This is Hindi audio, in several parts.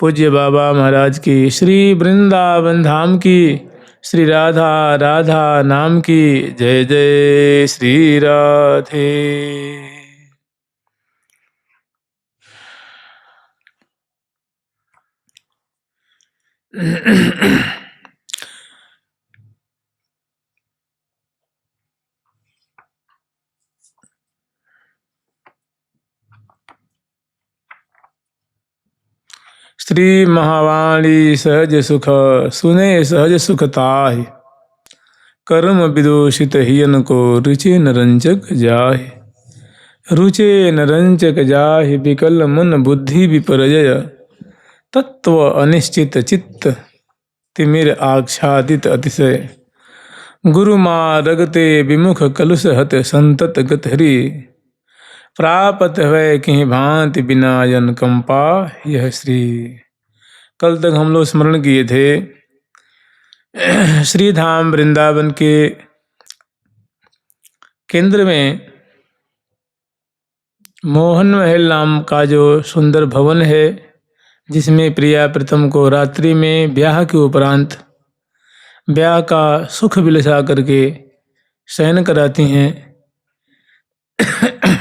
पूज्य बाबा महाराज की, श्री वृंदावन धाम की, श्री राधा राधा नाम की। जय जय श्री राधे। श्री महावाणी सहज सुख, सुने सहज सुख ताहि। कर्म विदूषित हियन को, रुचि न रंजक जाहि। रुचे न रंजक जाहि, विकल मन बुद्धि विपर्जय। तत्व अनिश्चित चित्त, तिमिर आच्छादित अतिशय। गुरु मारगते विमुख कलुष हत, संतत गत हरि। प्रापत है कहीं भांति बिनायन कंपा यह श्री। कल तक हम लोग स्मरण किए थे श्री धाम वृंदावन के केंद्र में मोहन महल नाम का जो सुंदर भवन है, जिसमें प्रिया प्रीतम को रात्रि में ब्याह के उपरांत ब्याह का सुख विलसा करके शयन कराती हैं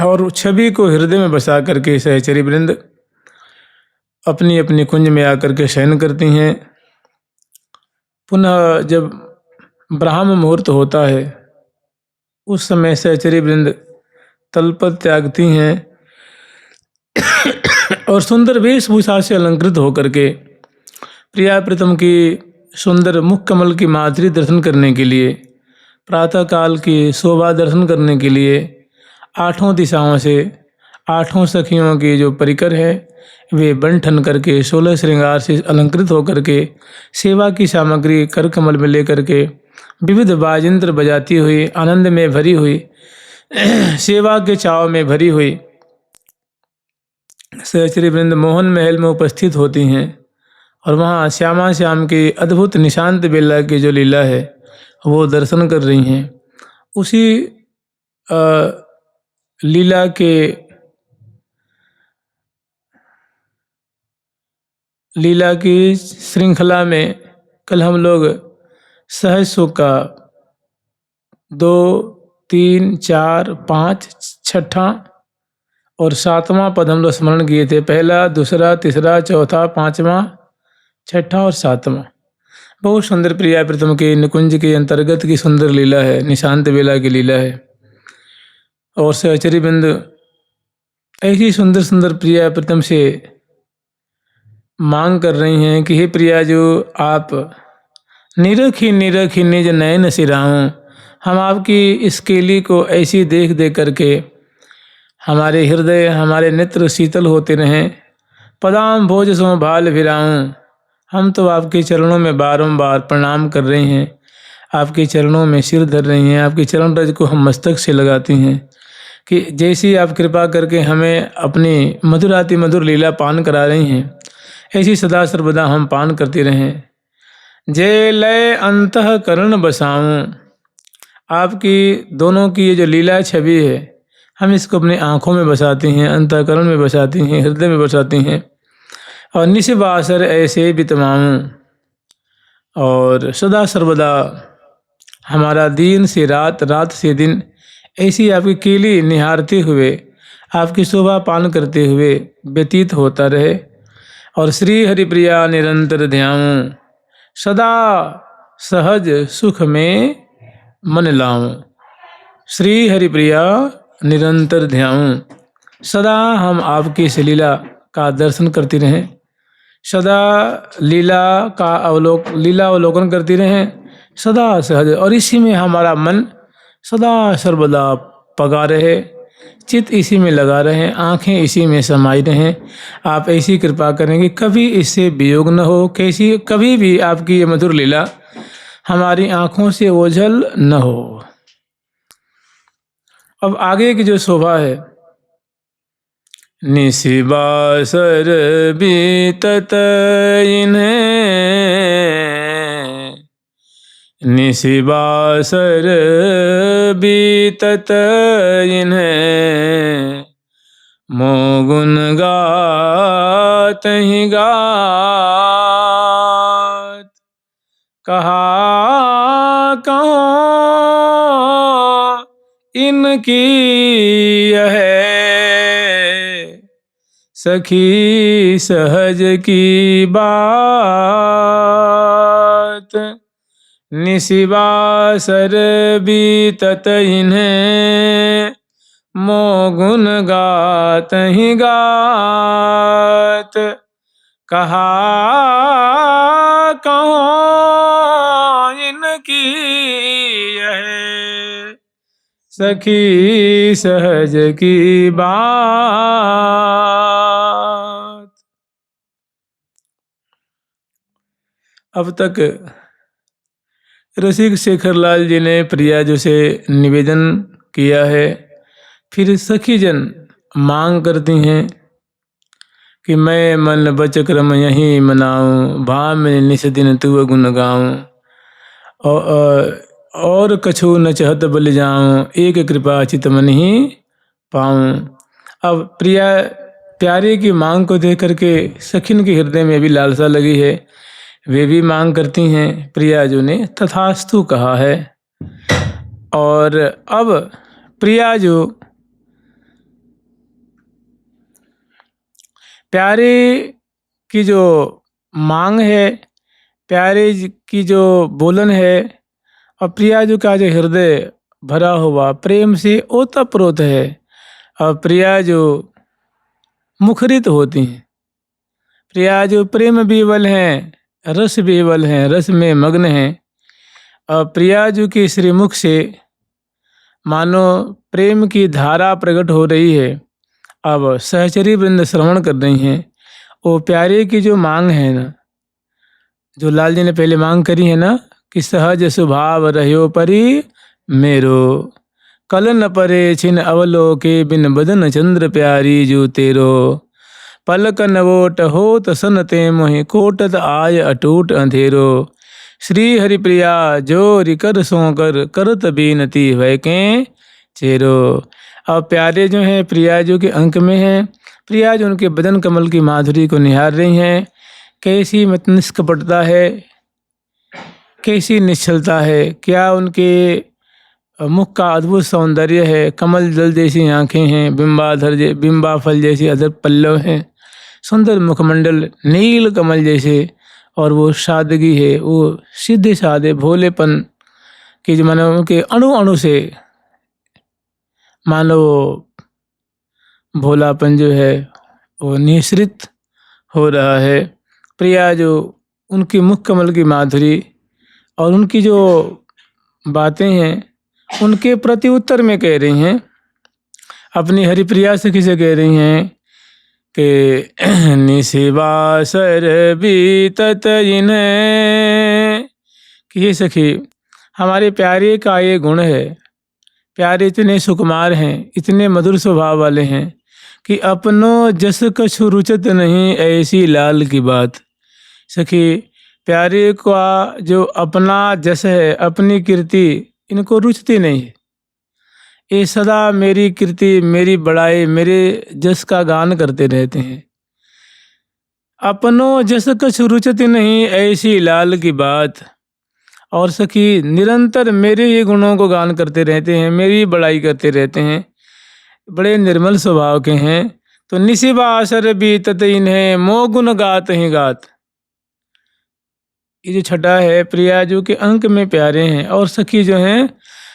और छवि को हृदय में बसा करके सहचरी वृंद अपनी अपनी कुंज में आकर के शयन करती हैं। पुनः जब ब्राह्म मुहूर्त होता है, उस समय सहचरी वृंद तलपत त्यागती हैं और सुंदर वेशभूषा से अलंकृत होकर के प्रिया प्रीतम की सुंदर मुख कमल की माधुरी दर्शन करने के लिए, प्रातःकाल की शोभा दर्शन करने के लिए आठों दिशाओं से आठों सखियों की जो परिकर है, वे बन ठन करके 16 श्रृंगार से अलंकृत होकर के सेवा की सामग्री कर कमल में लेकर के विविध बाजिंत्र बजाती हुई, आनंद में भरी हुई, सेवा के चाव में भरी हुई सहचरी वृंद मोहन महल में उपस्थित होती हैं और वहाँ श्यामा श्याम की अद्भुत निशांत बेला की जो लीला है वो दर्शन कर रही हैं। उसी लीला की श्रृंखला में कल हम लोग सहज सुख का 2, 3, 4, 5, छठा और 7वां पद हम लोग स्मरण किए थे। पहला, दूसरा, तीसरा, चौथा, 5वां, छठा और 7वां। बहुत सुंदर प्रिया प्रीतम के निकुंज के अंतर्गत की सुंदर लीला है, निशांत बेला की लीला है। और सहचरी बिंद ऐसी सुंदर सुंदर प्रिया प्रीतम से मांग कर रही हैं कि हे प्रिया, जो आप निरखी निरखी निज नयन सिराऊं, हम आपकी इस केली को ऐसी देख देख करके हमारे हृदय, हमारे नेत्र शीतल होते रहें। पदाम भोज सो भाल भिराऊं, हम तो आपके चरणों में बारंबार प्रणाम कर रहे हैं, आपके चरणों में सिर धर रही हैं, आपके चरण रज को हम मस्तक से लगाती हैं कि जैसी आप कृपा करके हमें अपनी मधुराति मधुर लीला पान करा रही हैं, ऐसी सदा सर्वदा हम पान करते रहें। जय लय अंतःकरण बसाऊं, आपकी दोनों की ये जो लीला छवि है, हम इसको अपनी आँखों में बसाते हैं, अंतःकरण में बसाती हैं, हृदय में बसाती हैं। और निशिबासर ऐसे बितमाऊं, और सदा सर्वदा हमारा दिन से रात, रात से दिन ऐसी आपकी केली निहारते हुए, आपकी शोभा पान करते हुए व्यतीत होता रहे। और श्री हरिप्रिया निरंतर ध्याऊं, सदा सहज सुख में मन लाऊं। श्री हरिप्रिया निरंतर ध्याऊं, सदा हम आपकी इस लीला का दर्शन करते रहें, सदा लीला अवलोकन करते रहें, सदा सहज, और इसी में हमारा मन सदा सर्वदा पगा रहे, चित्त इसी में लगा रहे, आँखें इसी में समाई रहें। आप ऐसी कृपा करेंगे कभी इससे वियोग न हो, कभी भी आपकी ये मधुर लीला हमारी आँखों से ओझल न हो। अब आगे की जो शोभा है, निशिबासर बीतत इन्हें, निशिबासर बीतत इन्हें, मोगुन गाय गात ही गात, कहा कहूँ इनकी यह सखी सहज की बात। निशिवासर बीतत इन्हें मोह गुण गात ही गात, कहा कहूँ इनकी यह सखी सहज की बात। अब तक रसिक शेखरलाल जी ने प्रिया जी से निवेदन किया है। फिर सखी जन मांग करती हैं कि मैं मन बच क्रम यहीं मनाऊं, भाव में निस दिन तू गुण गाऊं, और कछु न चहत बल जाऊं, एक कृपा चित मन ही पाऊं। अब प्रिया प्यारे की मांग को देख करके सखिन के हृदय में भी लालसा लगी है। वे भी मांग करती हैं। प्रिया जो ने तथास्तु कहा है। और अब प्रिया जो प्यारे की जो मांग है, प्यारे की जो बोलन है, और प्रिया जो का जो हृदय भरा हुआ प्रेम से ओतप्रोत है, और प्रिया जो मुखरित होती हैं, प्रिया जो प्रेम विवल हैं, रस विवल हैं, रस में मग्न हैं, और प्रिया जो के श्रीमुख से मानो प्रेम की धारा प्रकट हो रही है। अब सहचरी वृंद श्रवण कर रही हैं। वो प्यारे की जो मांग है ना, जो लाल जी ने पहले मांग करी है ना, कि सहज स्वभाव रह्यो परी मेरो, कल न परे छिन अवलोके बिन बदन चंद्र प्यारी जो तेरो, पलक नवोट होत सन ते मोहि कोटत आय अटूट अंधेरो, श्री हरिप्रिया जोरि कर सोकर करत बीनती वै के चेरो। अब प्यारे जो हैं प्रिया जो के अंक में हैं। प्रिया जो उनके बदन कमल की माधुरी को निहार रही हैं। कैसी मत निष्कपटता है, कैसी निश्चलता है, क्या उनके मुख का अद्भुत सौंदर्य है, कमल जल जैसी आंखें हैं, बिंबा फल जैसे अधर पल्लव हैं, सुंदर मुखमंडल नील कमल जैसे, और वो सादगी है, वो सीधे साधे भोलेपन की जो मानो उनके अणु अणु से मानो भोलापन जो है वो निःसृत हो रहा है। प्रिया जो उनकी मुख कमल की माधुरी और उनकी जो बातें हैं उनके प्रति उत्तर में कह रही हैं, अपनी हरिप्रिया सखी से कह रही हैं कि निशिवासर बीतत इन्हें, कि ये सखी हमारे प्यारे का ये गुण है, प्यारे इतने सुकुमार हैं, इतने मधुर स्वभाव वाले हैं कि अपनों जस कछु रुचत नहीं ऐसी लाल की बात। सखी प्यारे का जो अपना जस है, अपनी कीर्ति इनको रुचती नहीं है। ये सदा मेरी कीर्ति, मेरी बड़ाई, मेरे जस का गान करते रहते हैं। अपनों जस कछु रुचती नहीं ऐसी लाल की बात। और सखी निरंतर मेरे ही गुणों को गान करते रहते हैं, मेरी बड़ाई करते रहते हैं, बड़े निर्मल स्वभाव के हैं। तो निशिवासर बीतत इन्हें मोह गुण गात ही गात। ये जो छठा है, प्रिया जो के अंक में प्यारे हैं, और सखी जो हैं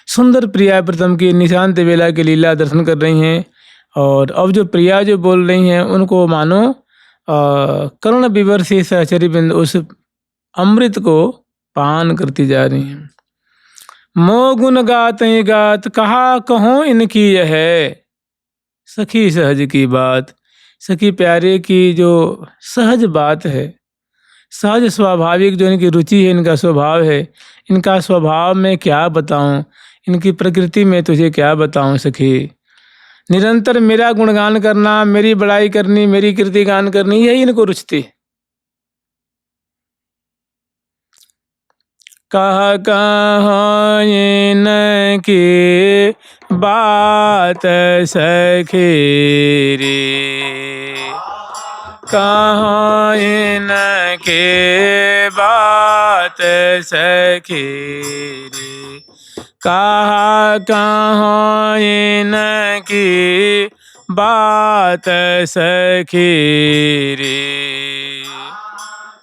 सुंदर प्रिया प्रथम की निशांत वेला के लीला दर्शन कर रही हैं। और अब जो प्रिया जो बोल रही हैं उनको मानो कर्ण विवर से सहचरी बिंद उस अमृत को पान करती जा रही हैं। मोह गुण गात ही गात, कहा कहूँ इनकी यह है सखी सहज की बात। सखी प्यारे की जो सहज बात है, सहज स्वाभाविक जो इनकी रुचि है, इनका स्वभाव है, इनका स्वभाव में क्या बताऊं, इनकी प्रकृति में तुझे क्या बताऊं सखी। निरंतर मेरा गुणगान करना, मेरी बड़ाई करनी, मेरी कीर्ति गान करनी, यही इनको रुचती। कह न की बात सखी रे, कहाँ इनके बात सखीरी, कहाँ इनकी बात सखीरी,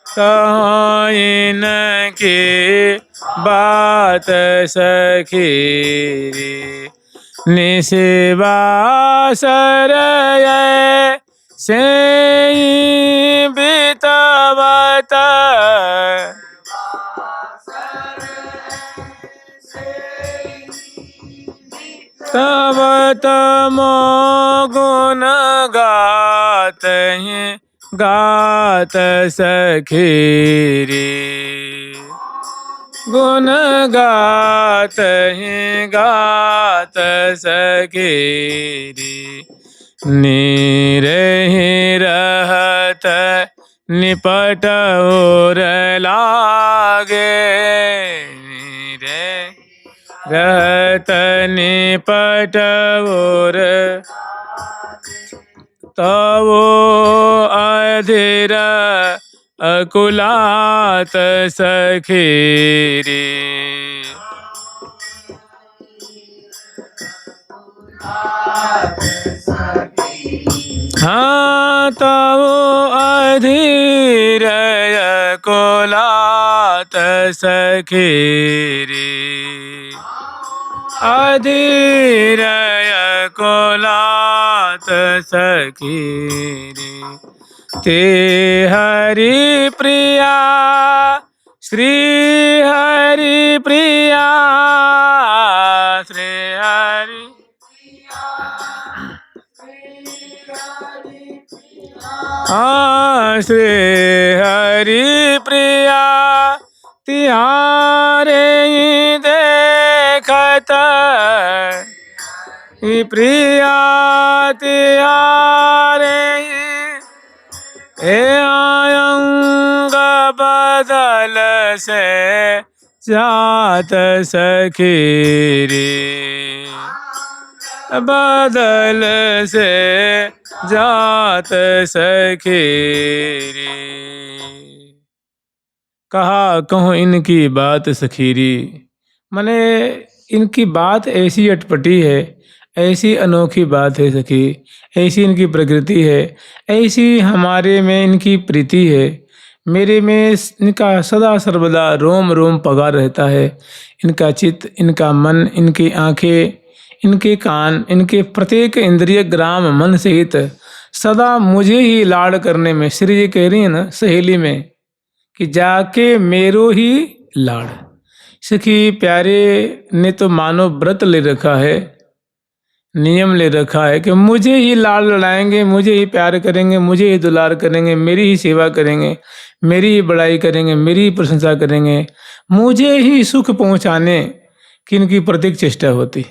कहाँ इनकी बात सखीरी। निशिवासर से बितवत, तब तमो गुण गात हैं गात सखीरी, गुण गात हैं गात सखीरी। नीरहि रहत निपट और लागे, नीरे रहत निपट और तवो अधीर अकुलात सखीरी, हाँ तवो अधीर अकुलात सखीरी, अधीर अकुलात सखीरी। ते हरि प्रिया श्री हरि प्रिया, श्री हरि श्री हरि प्रिया तिहारे देखत, प्रिया तिहारे अंग बदल से जात सखीरी, बदल से जात सखीरी। कहा कहूँ इनकी बात सखीरी, माने इनकी बात ऐसी अटपटी है, ऐसी अनोखी बात है सखी, ऐसी इनकी प्रकृति है, ऐसी हमारे में इनकी प्रीति है, मेरे में इनका सदा सर्वदा रोम रोम पगा रहता है। इनका चित्त, इनका मन, इनकी आँखें, इनके कान, इनके प्रत्येक इंद्रिय ग्राम मन सहित सदा मुझे ही लाड़ करने में, श्री जी कह रही है ना सहेली में कि जाके मेरो ही लाड़। सखी प्यारे ने तो मानो व्रत ले रखा है, नियम ले रखा है कि मुझे ही लाड़ लड़ाएंगे, मुझे ही प्यार करेंगे, मुझे ही दुलार करेंगे, मेरी ही सेवा करेंगे, मेरी ही बड़ाई करेंगे, मेरी ही प्रशंसा करेंगे, मुझे ही सुख पहुंचाने की इनकी प्रत्येक चेष्टा होती।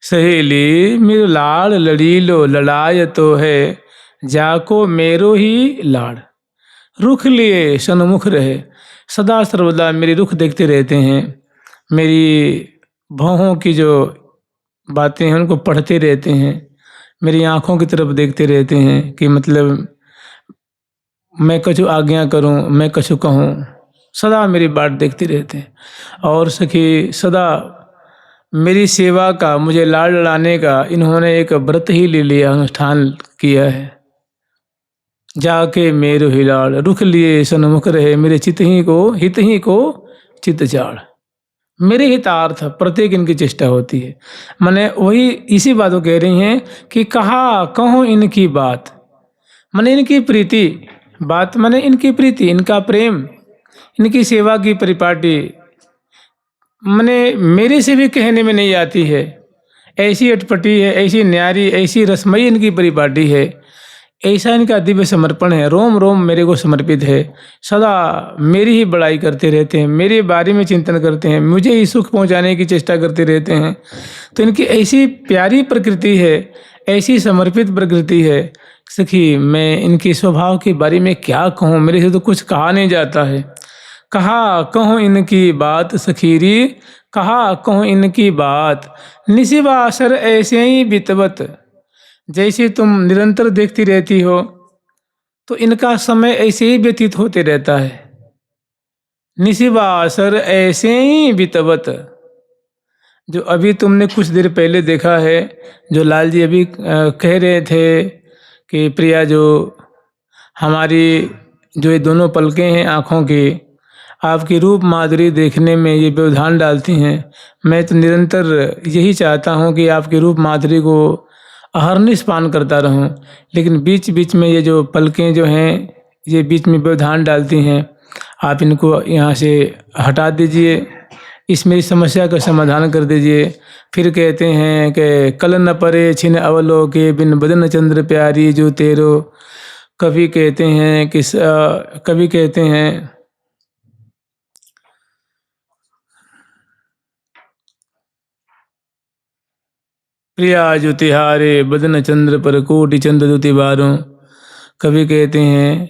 सहेली मेरो लाड़ लड़ी लो लड़ाय तो है, जाको मेरो ही लाड़। रुख लिए सन्मुख रहे, सदा सर्वदा मेरी रुख देखते रहते हैं, मेरी भौहों की जो बातें हैं उनको पढ़ते रहते हैं, मेरी आँखों की तरफ देखते रहते हैं कि मतलब मैं कछु आज्ञा करूं, मैं कछु कहूं, सदा मेरी बात देखते रहते हैं। और सखी सदा मेरी सेवा का, मुझे लाड़ लड़ाने का इन्होंने एक व्रत ही ले लिया, अनुष्ठान किया है। जाके मेरो ही लाड़, रुख लिए सन्मुख रहे, मेरे चित ही को चित जाड़। मेरे हितार्थ प्रत्येक इनकी चेष्टा होती है। मैंने वही इसी बात को कह रही हैं कि कहा कहूँ इनकी बात, मैंने इनकी प्रीति, बात मैंने इनकी प्रीति, इनका प्रेम, इनकी सेवा की परिपाटी मैंने मेरे से भी कहने में नहीं आती है। ऐसी अटपटी है, ऐसी न्यारी, ऐसी रसमयी इनकी परिपाटी है, ऐसा इनका दिव्य समर्पण है, रोम रोम मेरे को समर्पित है, सदा मेरी ही बड़ाई करते रहते हैं, मेरे बारे में चिंतन करते हैं, मुझे ही सुख पहुंचाने की चेष्टा करते रहते हैं। तो इनकी ऐसी प्यारी प्रकृति है, ऐसी समर्पित प्रकृति है सखी, मैं इनके स्वभाव के बारे में क्या कहूँ, मेरे से तो कुछ कहा नहीं जाता है। कहा कहूँ इनकी बात सखीरी, कहा कहूँ इनकी बात, निशिवासर ऐसे ही बितवत, जैसे तुम निरंतर देखती रहती हो, तो इनका समय ऐसे ही व्यतीत होते रहता है। निशिबासर ऐसे ही बीतवत। जो अभी तुमने कुछ देर पहले देखा है, जो लाल जी अभी कह रहे थे कि प्रिया जो हमारी जो ये दोनों पलकें हैं आँखों की, आपकी रूप माधुरी देखने में ये व्यवधान डालती हैं। मैं तो निरंतर यही चाहता हूँ कि आपकी रूप माधुरी को अहर्निश पान करता रहूं, लेकिन बीच बीच में ये जो पलकें जो हैं ये बीच में व्यवधान डालती हैं। आप इनको यहाँ से हटा दीजिए, इस मेरी समस्या का समाधान कर दीजिए। फिर कहते हैं कि कल न परे छिन अवलोके बिन बदन चंद्र प्यारी जो तेरो। कभी कहते हैं कि कभी कहते हैं प्रिया जो तिहारे बदन चंद्र पर कोटि चंद्र दुति बारों। कभी कहते हैं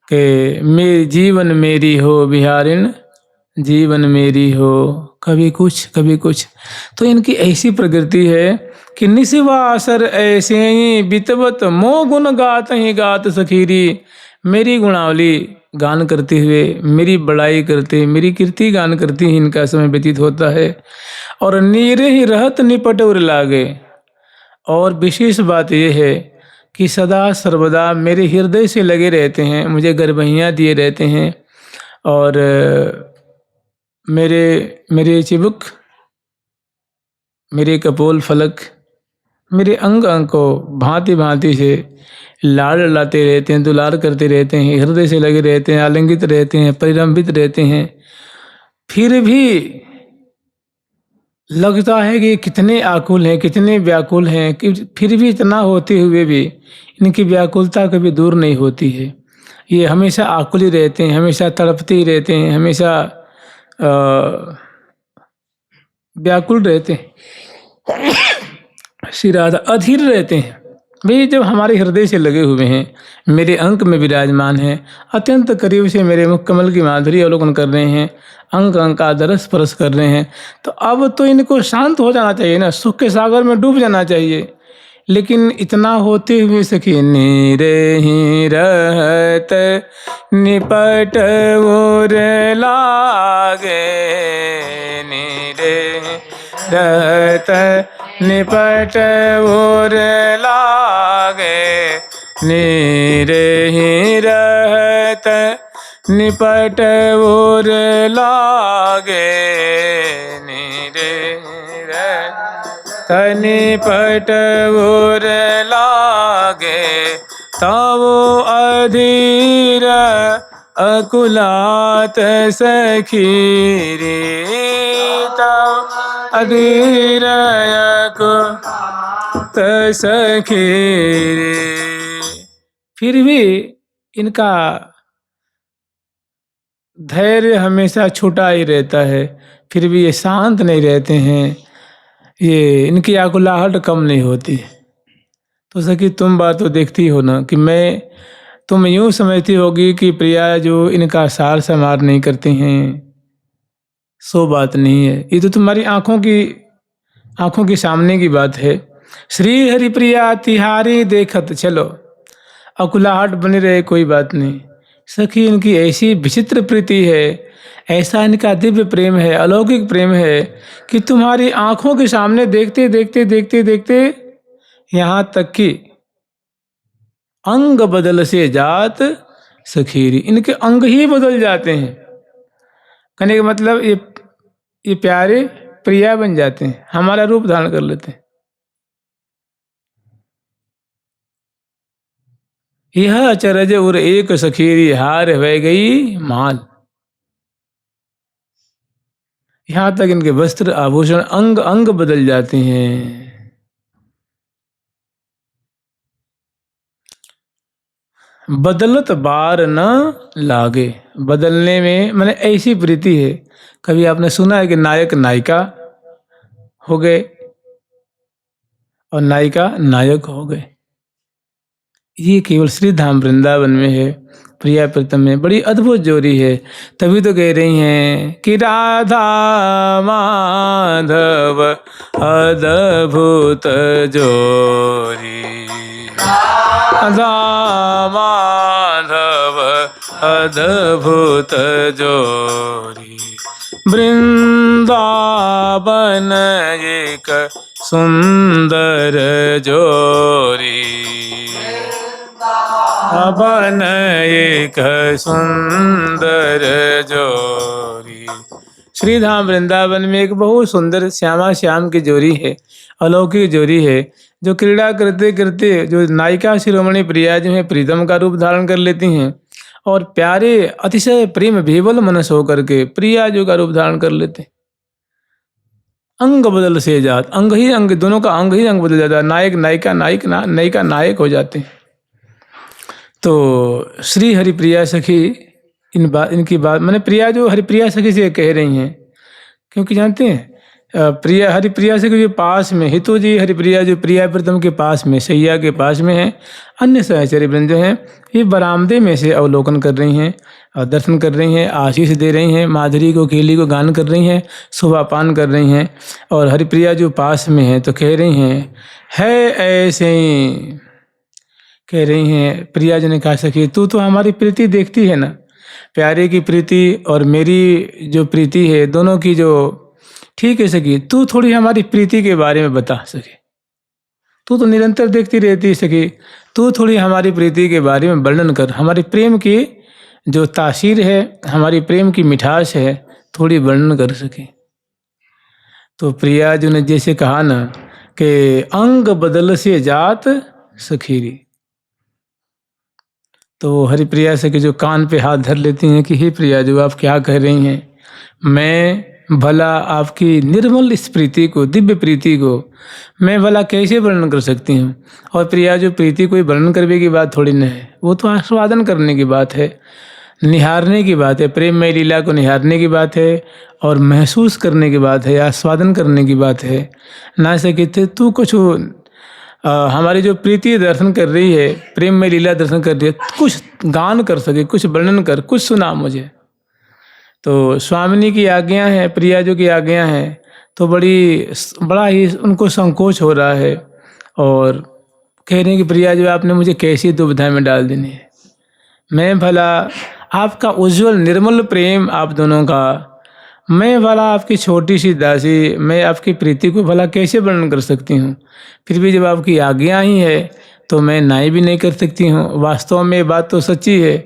कि मेरी जीवन मेरी हो बिहारिन, जीवन मेरी हो। कभी कुछ कभी कुछ। तो इनकी ऐसी प्रकृति है कि निशिवासर ऐसे ही बितवत मो गुण गात ही गात सखीरी। मेरी गुणावली गान करते हुए, मेरी बड़ाई करते, मेरी कीर्ति गान करती ही इनका समय व्यतीत होता है। और नीरे ही रहत निपट उर लागे। और विशेष बात यह है कि सदा सर्वदा मेरे हृदय से लगे रहते हैं, मुझे गर्भहियाँ दिए रहते हैं। और मेरे चिबुक, मेरे कपोल फलक, मेरे अंग अंग को भांति भांति से लाड़ लाते रहते हैं, दुलार करते रहते हैं, हृदय से लगे रहते हैं, आलिंगित रहते हैं, परिरंभित रहते हैं। फिर भी लगता है कि कितने आकुल हैं, कितने व्याकुल हैं, कि फिर भी इतना होते हुए भी इनकी व्याकुलता कभी दूर नहीं होती है। ये हमेशा आकुल ही रहते हैं, हमेशा तड़पते ही रहते हैं, हमेशा व्याकुल रहते हैं। श्री राधा अधीर रहते हैं। वे जब हमारे हृदय से लगे हुए हैं, मेरे अंक में विराजमान हैं, अत्यंत करीब से मेरे मुख कमल की माधुरी अवलोकन कर रहे हैं, अंक अंक का दरस स्पर्श कर रहे हैं, तो अब तो इनको शांत हो जाना चाहिए ना, सुख के सागर में डूब जाना चाहिए। लेकिन इतना होते हुए सखी नीरे ही रहत निपट उर लागे। नीरे रहत निपट उर लागे। नीरे ही रहत निपट उर लागे। नीरे रहत निपट उर लागे। तावो अधीर अकुलात सखीरी। तावो अधीर अकुलात सखीरी। फिर भी इनका धैर्य हमेशा छूटा ही रहता है, फिर भी ये शांत नहीं रहते हैं, ये इनकी आकुलाहट कम नहीं होती। तो सखी तुम बात तो देखती हो ना कि तुम यूँ समझती होगी कि प्रिया जो इनका सार समार नहीं करती हैं, सो बात नहीं है। ये तो तुम्हारी आंखों के सामने की बात है। श्री हरि प्रिया तिहारी देखत चलो, अकुलाहट बनी रहे कोई बात नहीं। सखी इनकी ऐसी विचित्र प्रीति है, ऐसा इनका दिव्य प्रेम है, अलौकिक प्रेम है कि तुम्हारी आंखों के सामने देखते देखते देखते देखते यहाँ तक कि अंग बदल से जात सखीरी, इनके अंग ही बदल जाते हैं। कहने का मतलब ये प्यारे प्रिया बन जाते हैं, हमारा रूप धारण कर लेते हैं। यह अचरज उर एक सखीरी हार वह गई माल। यहाँ तक इनके वस्त्र आभूषण अंग अंग बदल जाते हैं। बदलत बार न लागे, बदलने में मैंने ऐसी प्रीति है। कभी आपने सुना है कि नायक नायिका हो गए और नायिका नायक हो गए? ये केवल श्री धाम वृंदावन में है। प्रिया प्रीतम में बड़ी अद्भुत जोड़ी है। तभी तो कह रही हैं कि राधा माधव अद्भुत जोड़ी, राधा माधव अद्भुत जोड़ी, वृंदावन एक सुंदर जोड़ी, वृंदावन एक सुंदर जोड़ी। श्रीधाम वृंदावन में एक बहुत सुंदर श्यामा श्याम की जोड़ी है, अलौकिक जोड़ी है, जो क्रीड़ा करते करते जो नायिका शिरोमणि प्रिया जो है प्रीतम का रूप धारण कर लेती हैं और प्यारे अतिशय प्रेम विह्वल मनस होकर के प्रिया जो का रूप धारण कर लेते हैं। अंग बदल से जात, अंग ही अंग, दोनों का अंग ही अंग बदल जाता है। नायक नायिका, नायिका नायक हो जाते हैं। तो श्री हरिप्रिया सखी इनकी बात मैंने प्रिया जो हरिप्रिया सखी से कह रही हैं, क्योंकि जानते हैं प्रिया हरिप्रिया सखी जो पास में हितु जी हरिप्रिया जो प्रिया प्रीतम के पास में सैया के पास में है, अन्य सहचरी वृंद जो हैं ये बरामदे में से अवलोकन कर रही हैं और दर्शन कर रही हैं, आशीष दे रही हैं, माधुरी को केली को गान कर रही हैं, शोभापान कर रही हैं। और हरिप्रिया जो पास में है तो कह रही हैं है ऐसे ही, कह रही हैं प्रिया जी ने कहा सखी तू तो हमारी प्रीति देखती है ना, प्यारे की प्रीति और मेरी जो प्रीति है दोनों की जो ठीक है सखी, तू थोड़ी हमारी प्रीति के बारे में बता सखी, तू तो निरंतर देखती रहती है सखी, तू थोड़ी हमारी प्रीति के बारे में वर्णन कर, हमारे प्रेम की जो तासीर है, हमारी प्रेम की मिठास है, थोड़ी वर्णन कर सके। तो प्रिया जी ने जैसे कहा ना कि अंग बदल से जात सखीरी, तो हरिप्रिया सखी जो कान पे हाथ धर लेती हैं कि हे प्रिया जो आप क्या कह रही हैं, मैं भला आपकी निर्मल इस प्रीति को, दिव्य प्रीति को मैं भला कैसे वर्णन कर सकती हूँ। और प्रिया जो प्रीति कोई वर्णन करने की बात थोड़ी न है, वो तो आस्वादन करने की बात है, निहारने की बात है, प्रेम में लीला को निहारने की बात है और महसूस करने की बात है, आस्वादन करने की बात है। ना सके थे तू कुछ हमारी जो प्रीति दर्शन कर रही है, प्रेम में लीला दर्शन कर रही है, कुछ गान कर सके, कुछ वर्णन कर, कुछ सुना मुझे। तो स्वामिनी की आज्ञा है, प्रिया जो की आज्ञा है, तो बड़ा ही उनको संकोच हो रहा है और कह रहे हैं कि प्रिया जो आपने मुझे कैसी दुविधा में डाल देनी है, मैं भला आपका उज्जवल निर्मल प्रेम आप दोनों का, मैं भला आपकी छोटी सी दासी, मैं आपकी प्रीति को भला कैसे वर्णन कर सकती हूँ। फिर भी जब आपकी आज्ञा ही है तो मैं नाई भी नहीं कर सकती हूँ। वास्तव में ये बात तो सच्ची है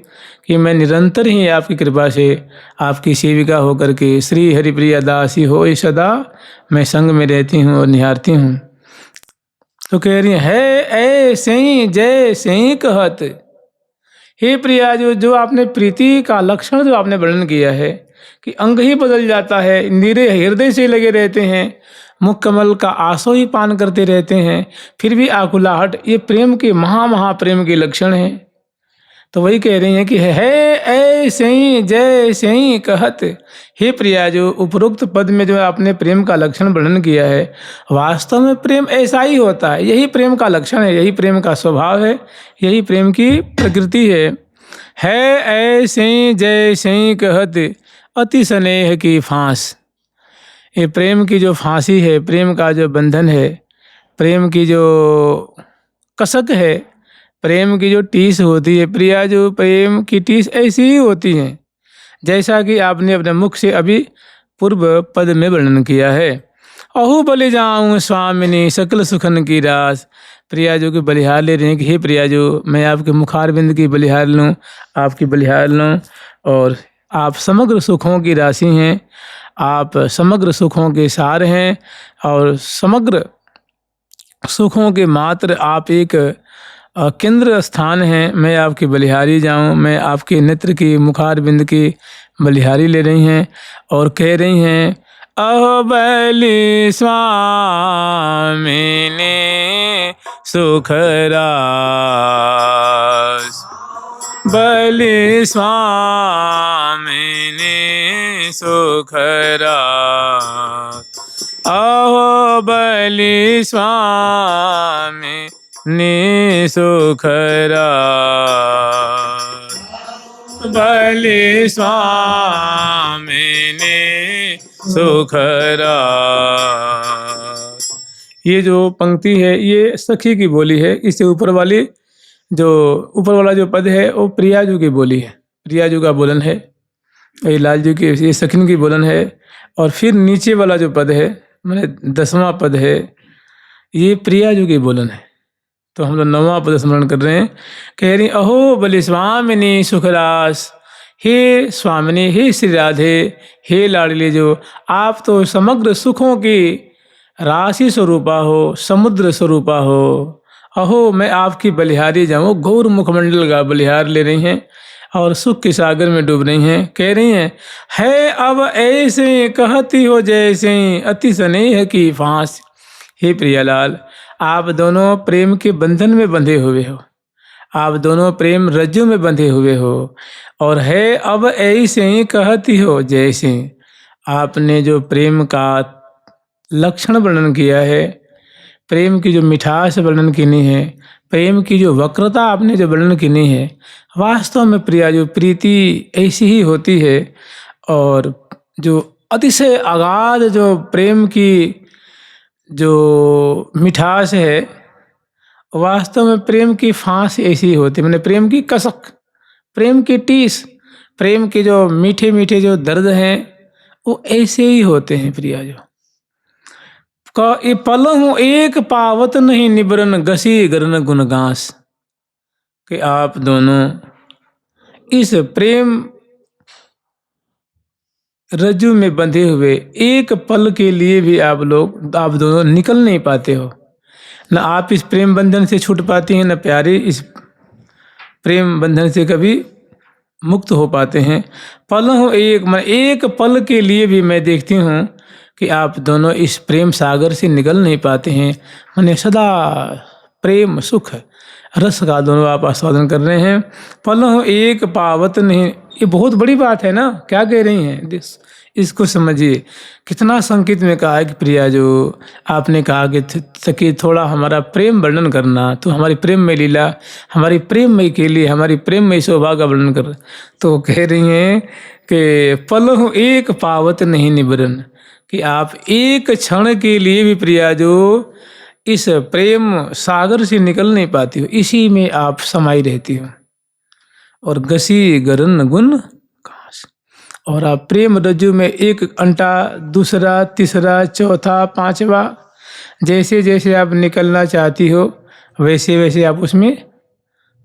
कि मैं निरंतर ही आपकी कृपा से आपकी सेविका होकर के श्री हरिप्रिया दासी हो सदा मैं संग में रहती हूँ और निहारती हूँ। तो कह रही है ऐसे ही जैसे ही कहत, हे प्रिया जो आपने प्रीति का लक्षण जो आपने वर्णन किया है कि अंग ही बदल जाता है, नीरे हृदय से लगे रहते हैं, मुख कमल का आंसू ही पान करते रहते हैं, फिर भी आकुलाहट, ये प्रेम के महाप्रेम के लक्षण हैं। तो वही कह रही हैं कि है ऐसे ही जैसे ही कहत, हे प्रिया जो उपरोक्त पद में जो आपने प्रेम का लक्षण वर्णन किया है, वास्तव में प्रेम ऐसा ही होता है, यही प्रेम का लक्षण है, यही प्रेम का स्वभाव है, यही प्रेम की प्रकृति है ऐसे ही जैसे ही कहत अति स्नेह की फांस। ये प्रेम की जो फांसी है, प्रेम का जो बंधन है, प्रेम की जो कसक है, प्रेम की जो टीस होती है, प्रिया जो प्रेम की टीस ऐसी ही होती है जैसा कि आपने अपने मुख से अभी पूर्व पद में वर्णन किया है। अहू बलि जाऊँ स्वामिनी सकल सुखन की रास, प्रिया जो की बलिहार ले रहे हैं कि हे प्रिया जो मैं आपके मुखारबिंद की बलिहार लूँ, आपकी बलिहार लूँ, और आप समग्र सुखों की राशि हैं, आप समग्र सुखों के सार हैं और समग्र सुखों के मात्र आप एक केंद्र स्थान हैं। मैं आपकी बलिहारी जाऊं, मैं आपके नेत्र की मुखारबिंद की बलिहारी ले रही हैं और कह रही हैं अहो बलि स्वामिनी सुख रास, बलि स्वामिनी सुख रास, अहो बलि स्वामिनी सुख रास। बलि स्वामिनी सुखराज। ये जो पंक्ति है ये सखी की बोली है। इससे ऊपर वाली जो ऊपर वाला जो पद है वो प्रियाजू की बोली है, प्रियाजू का बोलन है। ये लालजू की, ये सखिन की बोलन है। और फिर नीचे वाला जो पद है मैंने 10वां पद है ये प्रियाजू की बोलन है। तो हम लोग 9वां पद स्मरण कर रहे हैं। कह रही अहो बलि स्वामिनी सुखरास, हे स्वामिनी, हे श्री राधे, हे लाडली जो, आप तो समग्र सुखों की राशि स्वरूपा हो, समुद्र स्वरूपा हो। अहो मैं आपकी बलिहारी जाऊँ। गौर मुखमंडल का बलिहार ले रही हैं और सुख के सागर में डूब रही हैं। कह रही हैं है अब ऐसे कहती हो जैसे अति स्नेह की फांस। हे प्रियालाल, आप दोनों प्रेम के बंधन में बंधे हुए हो, आप दोनों प्रेम रज्जु में बंधे हुए हो। और है अब ऐसे ही कहती हो जैसे, आपने जो प्रेम का लक्षण वर्णन किया है, प्रेम की जो मिठास वर्णन की है, प्रेम की जो वक्रता आपने जो वर्णन की है, वास्तव में प्रिया जो प्रीति ऐसी ही होती है। और जो अतिशय अगाध जो प्रेम की जो मिठास है, वास्तव में प्रेम की फांस ऐसी होती है। मैंने प्रेम की कसक, प्रेम की टीस, प्रेम के जो मीठे मीठे जो दर्द हैं वो ऐसे ही होते हैं। प्रिया जो का ये पलहु एक पावत नहीं निबरन गसी गरन गुणगास, कि आप दोनों इस प्रेम रज्जु में बंधे हुए एक पल के लिए भी आप दोनों निकल नहीं पाते हो। न आप इस प्रेम बंधन से छूट पाती हैं, न प्यारे इस प्रेम बंधन से कभी मुक्त हो पाते हैं। पलहु एक पल के लिए भी मैं देखती हूँ कि आप दोनों इस प्रेम सागर से निकल नहीं पाते हैं। मैंने सदा प्रेम सुख रस का दोनों आप आस्वादन कर रहे हैं। पलहु एक पावत नहीं, ये बहुत बड़ी बात है ना। क्या कह रही हैं इसको समझिए। कितना संकेत में कहा है कि प्रिया जो आपने कहा कि सखी थोड़ा हमारा प्रेम वर्णन करना, तो हमारी प्रेम में लीला, हमारी प्रेम में के लिए हमारी प्रेम में शोभा का वर्णन कर। तो कह रही हैं कि पलहु एक पावत नहीं निबरन, कि आप एक क्षण के लिए भी प्रिया जो इस प्रेम सागर से निकल नहीं पाती हो, इसी में आप समाई रहती हो। और गसी गरन गुण घास, और आप प्रेम रज्जु में एक अंटा, दूसरा, तीसरा, चौथा, पांचवा, जैसे जैसे आप निकलना चाहती हो वैसे वैसे आप उसमें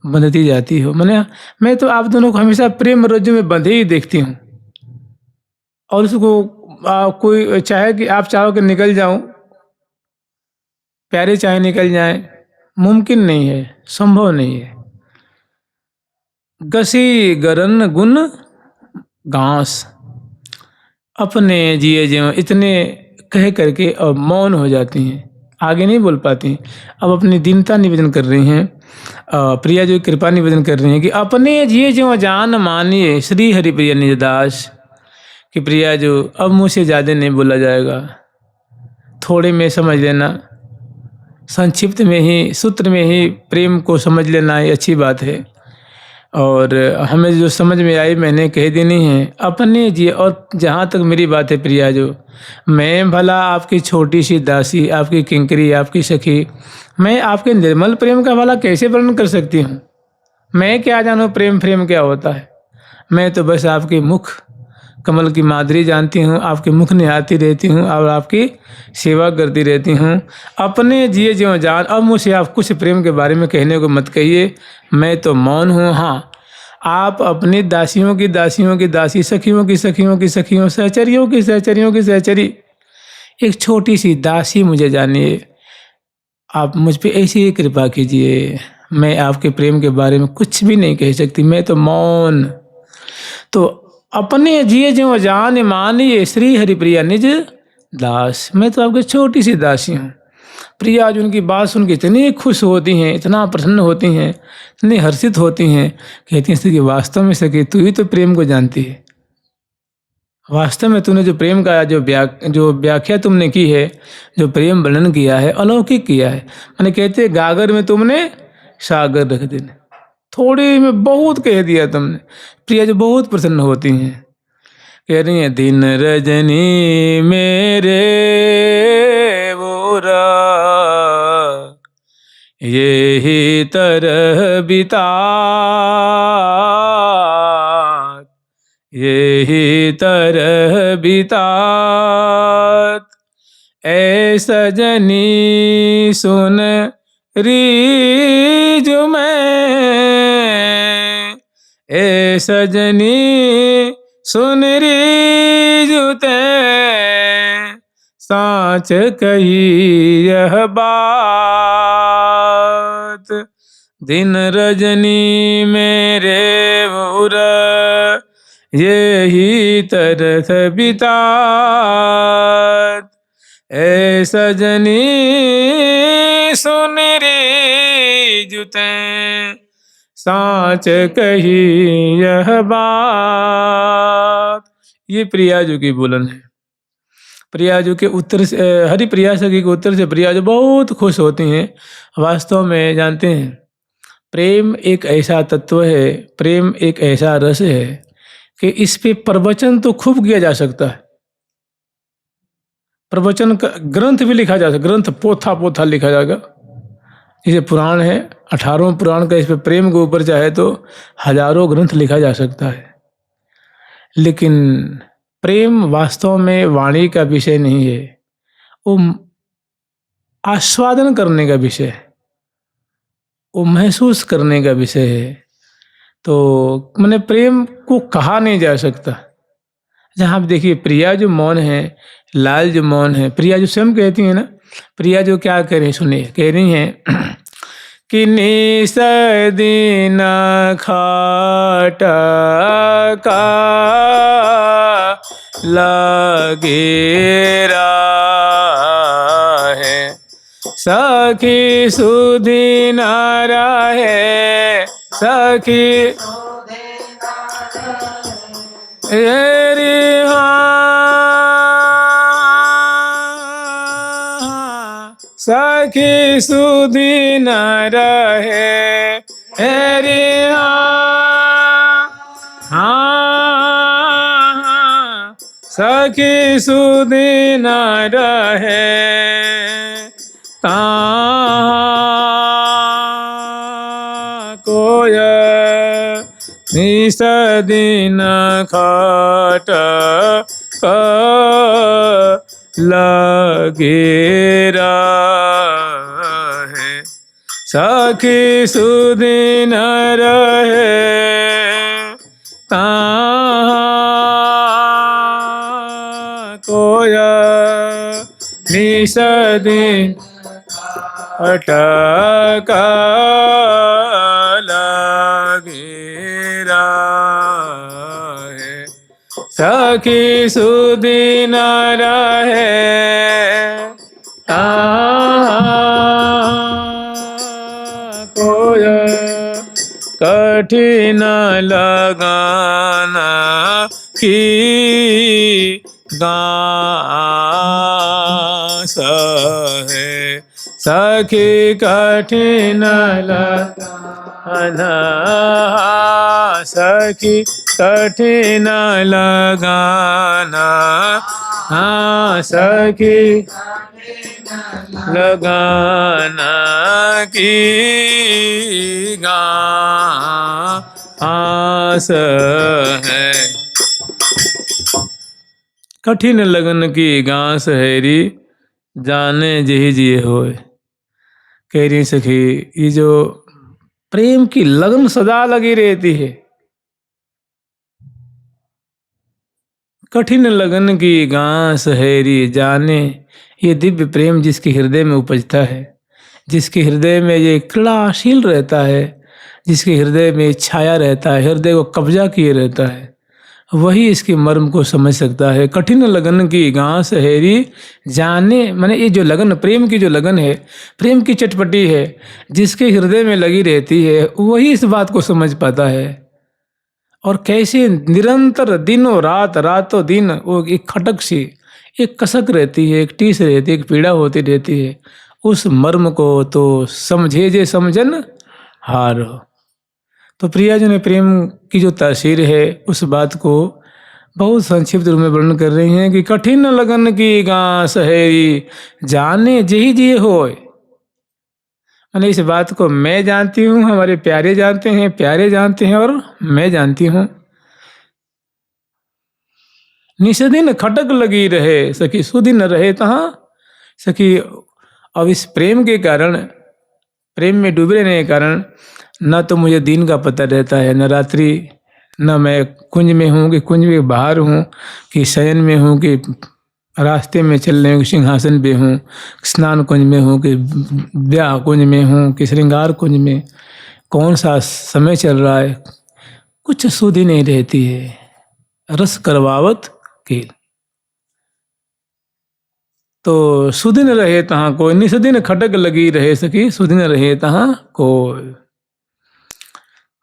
बंधती जाती हो। मैं तो आप दोनों को हमेशा प्रेम रज्जु में बंधे ही देखती हूँ। और उसको कोई चाहे कि आप चाहो कि निकल जाऊं, प्यारे चाहे निकल जाएं, मुमकिन नहीं है, संभव नहीं है। गसी गरन गुण घास, अपने जिए जीव इतने कह करके और मौन हो जाती हैं, आगे नहीं बोल पाती। अब अपनी दीनता निवेदन कर रही हैं, प्रिया जो कृपा निवेदन कर रही हैं कि अपने जिए जो जान मानिए श्री हरि प्रिय निज दास, कि प्रिया जो अब मुझसे ज़्यादा नहीं बोला जाएगा, थोड़े में समझ लेना, संक्षिप्त में ही, सूत्र में ही प्रेम को समझ लेना ये अच्छी बात है। और हमें जो समझ में आई मैंने कह देनी है अपने जी। और जहाँ तक मेरी बात है प्रिया जो, मैं भला आपकी छोटी सी दासी, आपकी किंकरी, आपकी सखी, मैं आपके निर्मल प्रेम का भला कैसे वर्णन कर सकती हूँ। मैं क्या जानूँ प्रेम क्या होता है। मैं तो बस आपके मुख कमल की माधुरी जानती हूँ, आपके मुख निहारती रहती हूँ और आपकी सेवा करती रहती हूँ। अपने जिए ज्यों जान, अब मुझसे आप कुछ प्रेम के बारे में कहने को मत कहिए, मैं तो मौन हूँ। हाँ, आप अपनी दासियों की दासी, सखियों की सखियों, सहचरियों की सहचरी, एक छोटी सी दासी मुझे जानिए। आप मुझ पे ऐसी ही कृपा कीजिए, मैं आपके प्रेम के बारे में कुछ भी नहीं कह सकती, मैं तो मौन। तो अपने जिए जो जान मानिए श्री हरि प्रिया निज दास, मैं तो आपकी छोटी सी दासी हूँ। प्रिया आज उनकी बात सुन के इतनी खुश होती हैं, इतना प्रसन्न होती हैं, इतनी हर्षित होती हैं, कहती हैं कि वास्तव में सखी तू ही तो प्रेम को जानती है। वास्तव में तूने जो प्रेम का जो व्याख्या तुमने की है, जो प्रेम वर्णन किया है, अलौकिक किया है। मैंने कहते गागर में तुमने सागर रख देने, थोड़ी में बहुत कह दिया तुमने। प्रिया जो बहुत प्रसन्न होती हैं, कह रही हैं दिन रजनी मेरे बोरा यही तरह बिता, यही तरह बितात, ऐ सजनी सुन रीज में, ऐ सजनी सुन रीज ते, साँच कही यह बात, दिन रजनी मेरे मुरा यही तरह बितात, ऐ सजनी सुन रीज ते, साँच कही यह बात। ये प्रियाजू की बोलन है। प्रियाजू के उत्तर से हरि प्रिया सखी के उत्तर से प्रियाजू बहुत खुश होती हैं। वास्तव में जानते हैं, प्रेम एक ऐसा तत्व है, प्रेम एक ऐसा रस है कि इस पे प्रवचन तो खूब किया जा सकता है। प्रवचन का ग्रंथ भी लिखा जा सकता, ग्रंथ पोथा पोथा लिखा जाएगा। जैसे पुराण है, 18 पुराण का इस पे प्रेम के ऊपर चाहे तो हजारों ग्रंथ लिखा जा सकता है। लेकिन प्रेम वास्तव में वाणी का विषय नहीं है, वो आस्वादन करने का विषय है, वो महसूस करने का विषय है। तो मैंने प्रेम को कहा नहीं जा सकता। जहाँ आप देखिए प्रिया जो मौन है, लाल जो मौन है, प्रिया जो स्वयं कहती है ना, प्रिया जो क्या कह रही सुनिए, कह रही हैं कि निस दिन खाट का लगेरा है, सखी सुधी नारा है, सखी सखी सुधी न रहे हेरी हाँ, सखी सुधी न रहे कोय निस दिन खट लगेरा है, सखी सुधी न रहे कोय निस दिन अटक लगेरा है, सखी सुधी न रहे कोय कठिन लगाना की गास है, सखी कठिन लगाना, सखी कठिन लगाना, हाँ सखी लगाना की घास है, कठिन लगन की घास हैरी जाने जही जिए होए। कह रही सखी ये जो प्रेम की लगन सदा लगी रहती है, कठिन लगन की घास हैरी जाने, ये दिव्य प्रेम जिसके हृदय में उपजता है, जिसके हृदय में ये क्रियाशील रहता है, जिसके हृदय में छाया रहता है, हृदय को कब्जा किए रहता है, वही इसके मर्म को समझ सकता है। कठिन लगन की घास हैरी जाने, माने ये जो लगन, प्रेम की जो लगन है, प्रेम की चटपटी है, जिसके हृदय में लगी रहती है, वही इस बात को समझ पाता है। और कैसे निरंतर दिनों रात, रातों दिन वो एक खटक सी, एक कसक रहती है, एक टीस रहती है, एक पीड़ा होती रहती है। उस मर्म को तो समझे जे समझन हारो। तो प्रियाजन ने प्रेम की जो तासीर है उस बात को बहुत संक्षिप्त रूप में वर्णन कर रही हैं कि कठिन लगन की गां सहेरी जाने जही जिए होय। मैंने इस बात को मैं जानती हूँ, हमारे प्यारे जानते हैं, प्यारे जानते हैं और मैं जानती हूँ। निष्दिन खटक लगी रहे सखी सुदिन रहे तहाँ। सखी अब इस प्रेम के कारण, प्रेम में डूबे रहने के कारण न तो मुझे दिन का पता रहता है न रात्रि, न मैं कुंज में हूँ कि कुंज में बाहर हूँ, कि शयन में हूँ कि रास्ते में चल रहे हूँ, सिंहासन पे हूँ, स्नान कुंज में हूँ कि ब्याह कुंज में हूँ कि श्रृंगार कुंज में, कौन सा समय चल रहा है, कुछ सुध ही नहीं रहती है। रस करवावत कील। तो सुदिन रहे तहाँ कोई, निसदिन खटक लगी रहे सखी सुदिन रहे तहाँ कोई।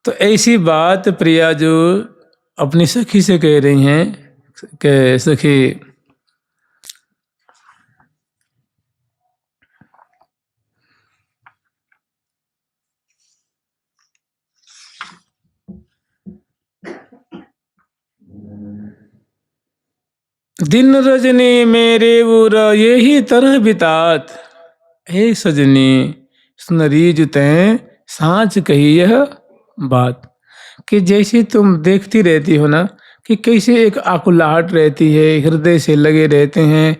तो ऐसी बात प्रिया जो अपनी सखी से कह रही हैं कि सखी दिन रजनी मेरे उर यही तरह बितात, हे सजनी सुनरीज तैं सांच कही यह बात। कि जैसे तुम देखती रहती हो ना कि कैसे एक आकुलाहट रहती है, हृदय से लगे रहते हैं,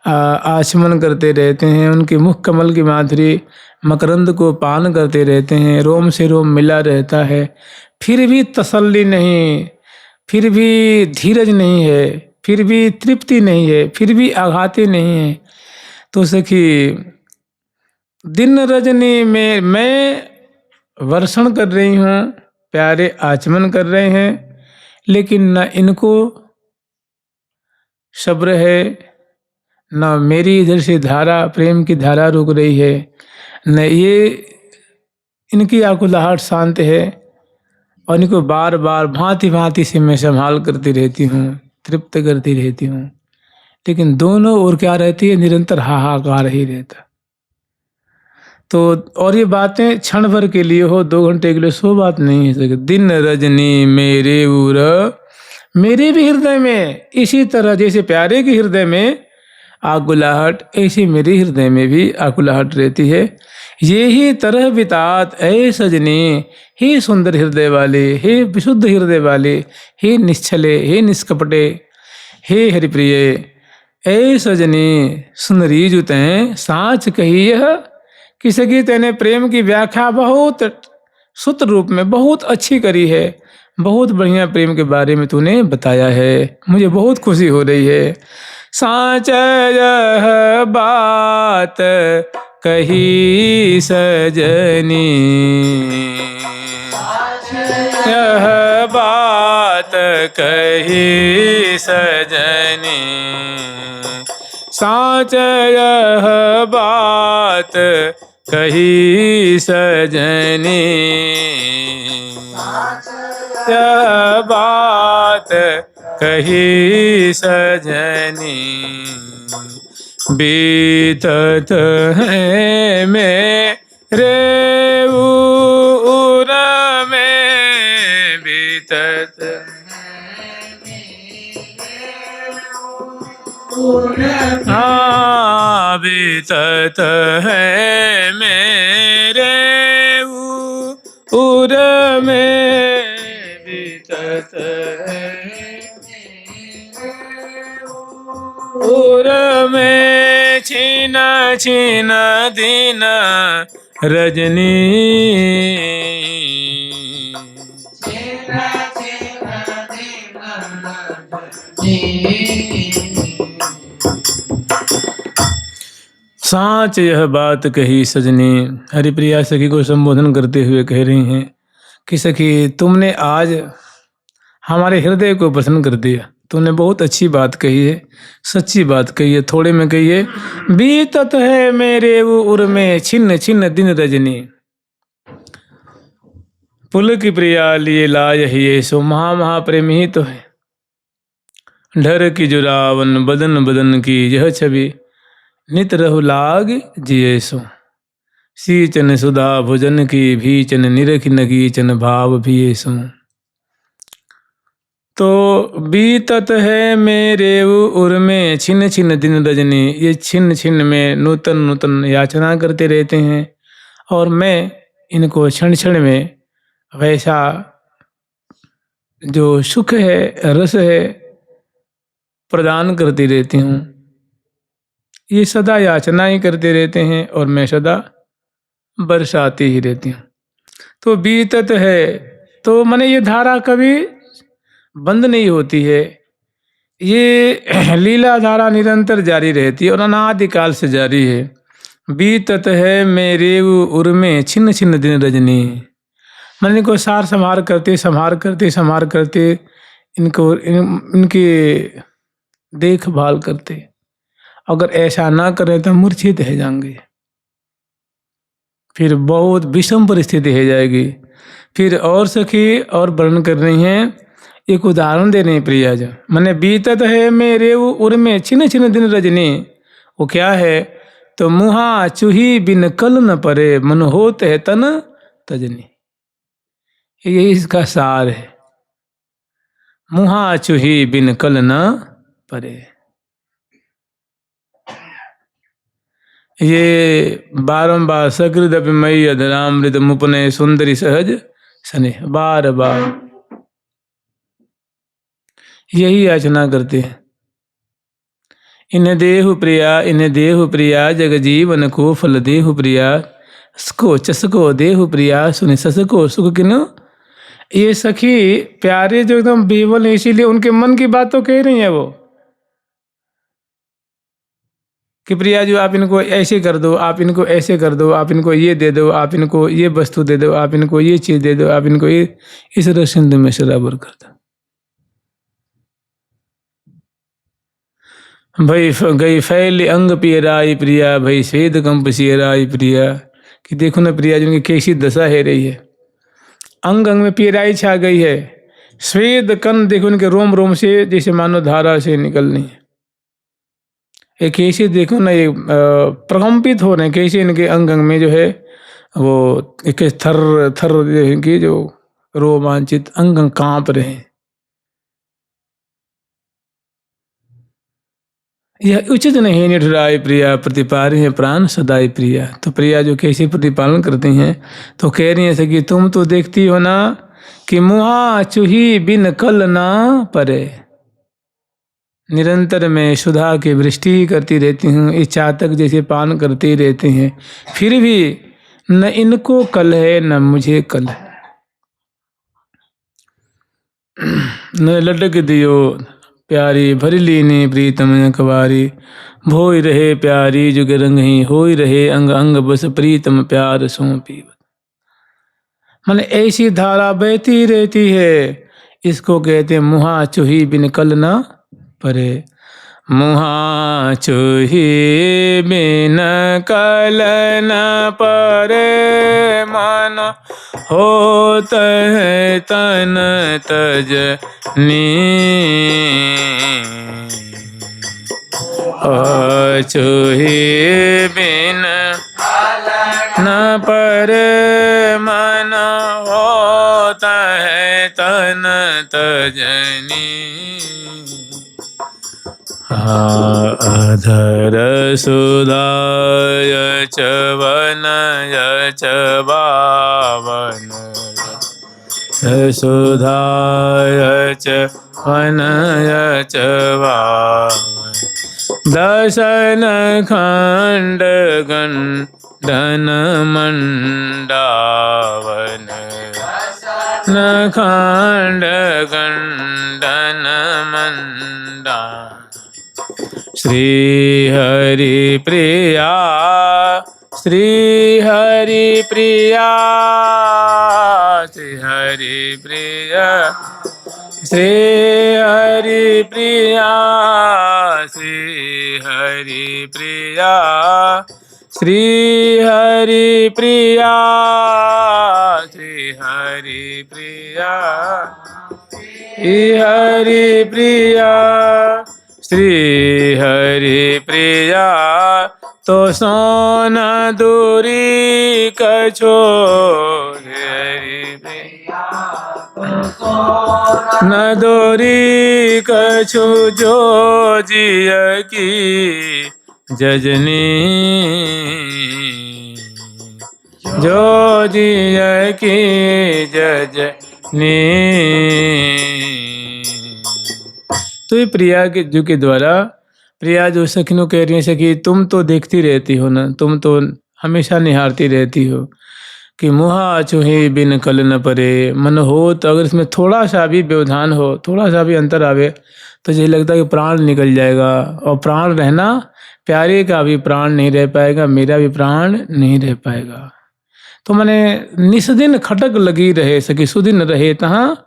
आचमन करते रहते हैं, उनके मुख कमल की माधुरी मकरंद को पान करते रहते हैं, रोम से रोम मिला रहता है, फिर भी तसल्ली नहीं, फिर भी धीरज नहीं है, फिर भी तृप्ति नहीं है, फिर भी आघाती नहीं है। तो सखी दिन रजनी में मैं वर्षण कर रही हूँ, प्यारे आचमन कर रहे हैं, लेकिन न इनको सब्र है, न मेरी इधर से धारा, प्रेम की धारा रुक रही है, न ये इनकी आकुलाहट शांत है, और इनको बार बार भांति भांति से मैं संभाल करती रहती हूँ, तृप्त करती रहती हूँ, लेकिन दोनों ओर क्या रहती है, निरंतर हाहाकार ही रहता। तो और ये बातें क्षण भर के लिए हो, 2 घंटे के लिए, सो बात नहीं है। दिन रजनी मेरे उर, मेरे भी हृदय में इसी तरह जैसे प्यारे के हृदय में आकुलाहट, ऐसी मेरे हृदय में भी आकुलाहट रहती है। ये ही तरह बितात ऐ सजनी, हे सुंदर हृदय वाले, हे विशुद्ध हृदय वाले, हे निश्चले, हे निष्कपटे, हे हरिप्रिय, ऐ सजनी सुनरीजु तैं साच कही यह। किसकी तेने प्रेम की व्याख्या बहुत सूत्र रूप में बहुत अच्छी करी है, बहुत बढ़िया प्रेम के बारे में तूने बताया है, मुझे बहुत खुशी हो रही है। साच यह बात कही सजनी, यह बात कही सजनी, साच यह बात कही सजनी, यह बात कही सजनी। बीतत है मेरे उर में, बीतत हाँ, बीतत है मेरे उर में, बीतत है उर में, छीना छीना दिन रजनी, साच यह बात कही सजनी। हरिप्रिया सखी को संबोधन करते हुए कह रही हैं कि सखी तुमने आज हमारे हृदय को प्रसन्न कर दिया, तूने बहुत अच्छी बात कही है, सच्ची बात कही है, थोड़े में कही है। बीतत है मेरे उर में छिन्न छिन्न दिन रजनी, पुल की प्रिया लिए लाय ही सो, महाप्रेम ही तो है। ढर की जुरावन बदन बदन की यह छवि, नित रहु लाग जिये सो। सीचन सुधा भोजन की भीचन निरख नगीचन भाव भी सो। तो बीतत है मेरे उर में छिन छिन दिन रजनी, ये छिन छिन में नूतन नूतन याचना करते रहते हैं और मैं इनको क्षण क्षण में वैसा जो सुख है, रस है, प्रदान करती रहती हूँ। ये सदा याचना ही करते रहते हैं और मैं सदा बरसाती ही रहती हूँ। तो बीतत है, तो माने ये धारा कभी बंद नहीं होती है, ये लीला धारा निरंतर जारी रहती है और अनादिकाल से जारी है। बीतत है मेरे उर में छिन्न छिन्न दिन रजनी, मैंने इनको सार संभार करते इनकी देखभाल करते। अगर ऐसा ना करें तो मूर्छित रह जाएंगे, फिर बहुत विषम परिस्थिति हो जाएगी। फिर और सखी और वर्णन कर रही हैं, एक उदाहरण दे रही प्रिया जो मैंने बीतत है मेरे उर में छिन्न छिन्न दिन रजनी, वो क्या है? तो मुहा चूही बिन कल न परे, मन होत है तन तजनी। ये इसका सार है, मुहा चूही बिन कल न परे। ये बारंबार सकृद अभिमयी अधरामृत मुपने सुंदरी सहज सने, बार बार यही याचना करते हैं। इन्हें देहु प्रिया जग जीवन को फल देहु प्रिया, सको चसको देहु प्रिया सुनि ससको सुख किनो। ये सखी प्यारे जो एकदम बेवल है, इसीलिए उनके मन की बात तो कह रही है वो कि प्रिया जो आप इनको ऐसे कर दो, आप इनको ऐसे कर दो, आप इनको ये दे दो, आप इनको ये वस्तु दे दो, आप इनको ये चीज दे दो, आप इनको ये, इस रसिंद में शराबर कर दो। भाई गई फैल अंग पियराई प्रिया, भाई स्वेद कंप सियराई प्रिया। कि देखो ना प्रिया जिनकी कैसी दशा है रही है, अंग अंग में पियराई छा गई है, स्वेद कन देखो उनके रोम रोम से जैसे मानो धारा से निकलनी है। एक कैसे देखो ना ये प्रकम्पित हो रहे हैं, कैसे इनके अंग अंग में जो है वो एक थर थर की जो रोमांचित अंग अंग कांप रहे हैं। यह उचित नहीं निठुराई प्रिया, प्रतिपारी है प्राण सदाई प्रिया। तो प्रिया जो कैसे प्रतिपालन करती हैं, तो कह रही है कि तुम तो देखती हो ना कि मुहा चूही बिन कल ना परे, निरंतर मैं सुधा की वृष्टि करती रहती हूँ, इस चातक जैसे पान करते रहते हैं, फिर भी न इनको कल है न मुझे कल है। न लटक दियो प्यारी भरी लीनी प्रीतम कवारी, भोई रहे प्यारी जुग रंग ही होई रहे अंग अंग बस प्रीतम प्यार सौंपी। मन ऐसी धारा बहती रहती है, इसको कहते हैं मुहा चूही बिन कल ना परे। मुहा चूही बिन कल न परे, मन होत है तन तजनी। चूही बिन न परे, मन होता है तन तजनी। अधर सुधाय चवन बावन, सुधाय चवन बावन, दशन खंड गंडन मंडावन, न खंड गंडन मंडा। श्री हरि प्रिया, श्री हरि प्रिया, श्री हरि प्रिया, श्री हरि प्रिया, श्री हरि प्रिया, श्री हरि प्रिया, श्री हरि प्रिया, श्री हरि प्रिया, श्री हरि प्रिया। तो सोन दूरी छोड़े हरि प्रिया न दोरी कछु जो जिय की जजनी जो जिय की जजनी। तो ये प्रिया के जो के द्वारा प्रिया जो सखियों कह रही है सखी तुम तो देखती रहती हो ना, तुम तो हमेशा निहारती रहती हो कि मुहा चूहे बिन कल न परे मन हो। तो अगर इसमें थोड़ा सा भी व्यवधान हो, थोड़ा सा भी अंतर आवे तो ये लगता है कि प्राण निकल जाएगा। और प्राण रहना, प्यारे का भी प्राण नहीं रह पाएगा, मेरा भी प्राण नहीं रह पाएगा। तो मैंने निस्दिन खटक लगी रहे सखी सुदिन रहे तहाँ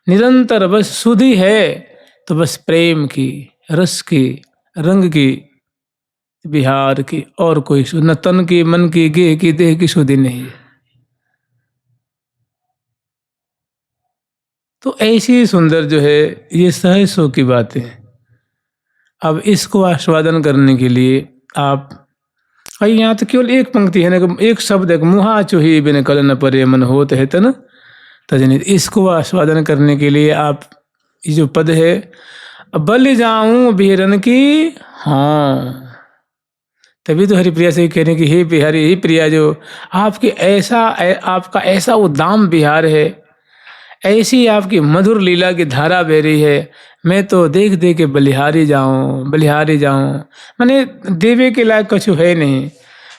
निरंतर बस सुधि है। तो बस प्रेम की, रस की, रंग की, बिहार की, और कोई न तन की, मन की, गेह की, देह की सुधि नहीं है। तो ऐसी सुंदर जो है ये सहज सो की बातें। अब इसको आस्वादन करने के लिए आप यहाँ तो केवल एक पंक्ति है ना, एक शब्द है, मुहा चूही बिन कल न परे मन होत है तन तजनित। इसको आस्वादन करने के लिए आप ये जो पद है बल जाऊं बिहरन की, हाँ तभी तो हरिप्रिया से कह रहे हैं कि हे बिहारी, हे प्रिया जो आपके आपका ऐसा उद्दाम बिहार है, ऐसी आपकी मधुर लीला की धारा बह रही है, मैं तो देख देख के बलिहारी जाऊं, बलिहारी जाऊं। माने देवे के लायक कुछ है नहीं,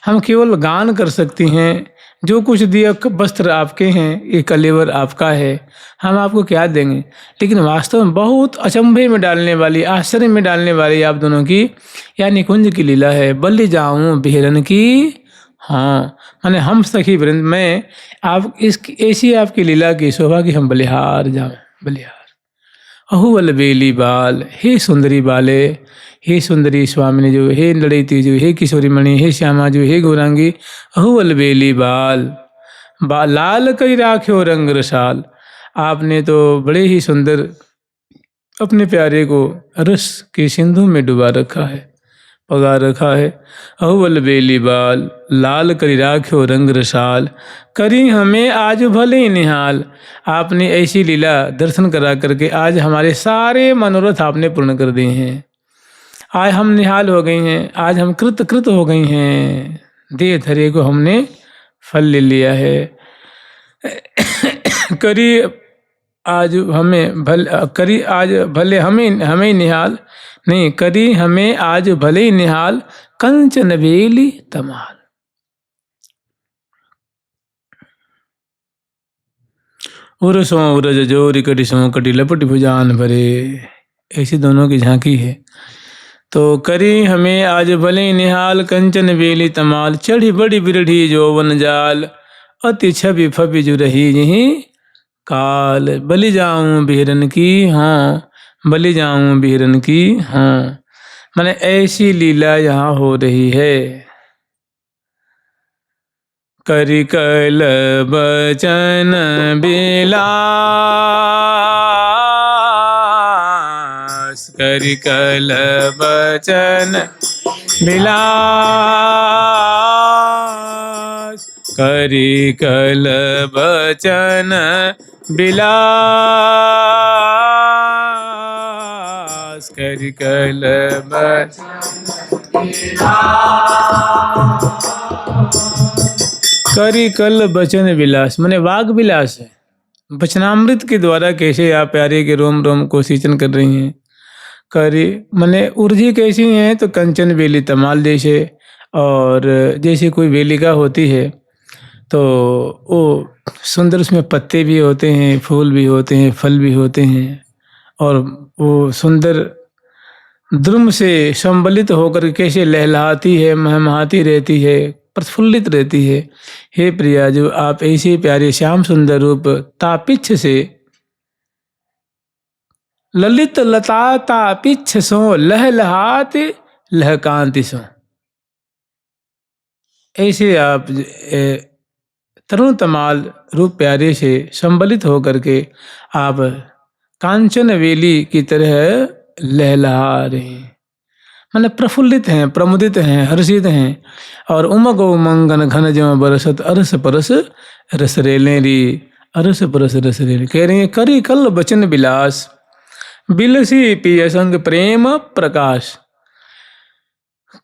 हम केवल गान कर सकती हैं। जो कुछ दिया वस्त्र आपके हैं, ये कलेवर आपका है, हम आपको क्या देंगे। लेकिन वास्तव में बहुत अचंभे में डालने वाली, आश्चर्य में डालने वाली आप दोनों की या निकुंज की लीला है। बलि जाऊं बिहरन की, हाँ माने हम सखी वृंद में आप इसकी ऐसी आपकी लीला की शोभा की हम बलिहार जाओ, बलिहार। अहु बल बेली बाल, हे सुंदरी बाले, हे सुंदरी स्वामिनी जो, हे लड़ैती जो, हे किशोरी मणि, हे श्यामा जो, हे गौरांगी। अहु बल बेली बाल, लाल कई राख्यो रंग रसाल। आपने तो बड़े ही सुंदर अपने प्यारे को रस के सिंधु में डुबा रखा है, पगा रखा है। अहुबल बेली बाल, लाल करी राख्यो रंग रसाल, करी हमें आज भले ही निहाल। आपने ऐसी लीला दर्शन करा करके आज हमारे सारे मनोरथ आपने पूर्ण कर दिए हैं। आज हम निहाल हो गई हैं, आज हम कृत हो गई हैं। देह धरे को हमने फल ले लिया है। करी आज हमें करी आज भले हमें निहाल, नहीं करी हमें आज भले ही निहाल, कंचन बेली तमाल। उरसों उरज जोरी कटिसों कटी लपट भुजान भरे, ऐसी दोनों की झांकी है। तो करी हमें आज भले ही निहाल, कंचन बेली तमाल, चढ़ी बड़ी बिरढ़ी जोवन जाल, अति छवि फबि जो रही यही काल। बलि जाऊं बिहरन की, हाँ बलि जाऊं बिहरन की, हाँ माने ऐसी लीला यहाँ हो रही है। करि कल बचन बिलास, करि कल बचन बिलास, करि कल बचन बिलास, करि कल करि कल बचन विलास माने वाग विलास है। वचनामृत के द्वारा कैसे आप प्यारे के रोम रोम को सिंचन कर रही हैं। करी माने उर्जी कैसी है, तो कंचन बेली तमाल जैसे, और जैसे कोई वेलिका होती है तो वो सुंदर, उसमें पत्ते भी होते हैं, फूल भी होते हैं, फल भी होते हैं, और वो सुंदर द्रुम से संबलित होकर कैसे लहलहाती है, महमहाती रहती है, प्रफुल्लित रहती है। हे प्रिया जो आप ऐसे प्यारे श्याम सुंदर रूप तापिच्छ से, ललित लता तापिच्छ सो लहलहात लहकांति सो, ऐसे आप तरुण तमाल रूप प्यारे से संबलित होकर के आप कांचन वेली की तरह लहलहा रहे हैं। माने प्रफुल्लित हैं, प्रमुदित हैं, हर्षित हैं। और उमग उमंगन घन ज्यों बरसत अरस परस रस रेले री, अरस परस रस रेले। कह रही है करी कल बचन बिलास, बिलसी पिय संग प्रेम प्रकाश।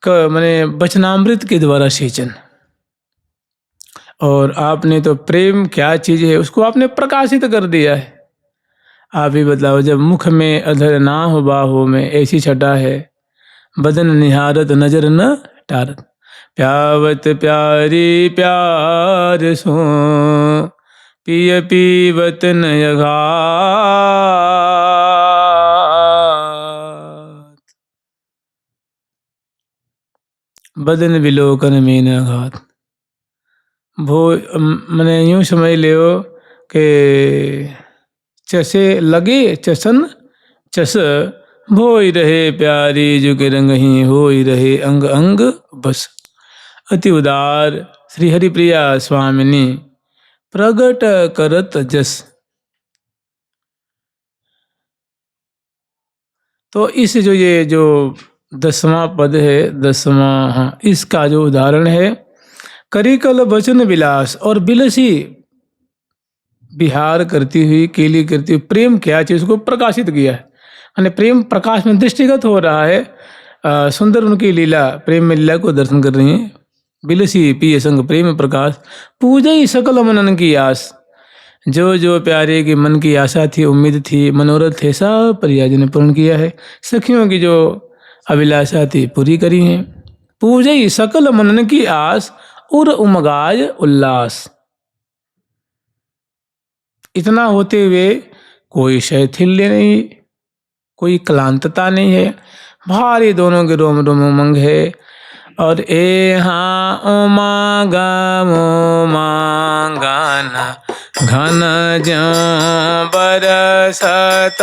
माने वचनामृत के द्वारा सेचन। और आपने तो प्रेम क्या चीज है उसको आपने प्रकाशित कर दिया है। आप ही बताओ, जब मुख में अधर ना हो बाहों में ऐसी छटा है, बदन निहारत नजर न टारत। प्यावत प्यारी प्यार सो, पिय पीवत नय घात। बदन विलोकन में न घात। भो मैंने यूं समझ लियो कि चसे लगे चसन चस, भोई रहे प्यारी जो के रंग ही होई रहे अंग अंग बस। अति उदार श्री हरिप्रिया स्वामिनी प्रगट करत जस। तो इस जो 10वां पद है, 10वां, हाँ, इसका जो उदाहरण है, करिकल वचन विलास, और बिलसी विहार करती हुई, केली करती हुई, प्रेम क्या चीज उसको प्रकाशित किया है। माने प्रेम प्रकाश में दृष्टिगत हो रहा है। सुंदर उनकी लीला, प्रेम में लीला को दर्शन कर रही हैं। बिलसी पिय संग प्रेम प्रकाश, पूजई सकल मनन की आस। जो जो प्यारे के मन की आशा थी, उम्मीद थी, मनोरथ थे, सब परियाजों ने पूर्ण किया है। सखियों की जो अभिलाषा थी पूरी करी है। पूजई सकल मनन की आस, उर उमगाज उल्लास। इतना होते हुए कोई शैथिल्य नहीं, कोई क्लांतता नहीं है, भारी दोनों के रोम रोम उमंग है। और ए हाँ उमंगा मोमंगना घन ज्यों बरसत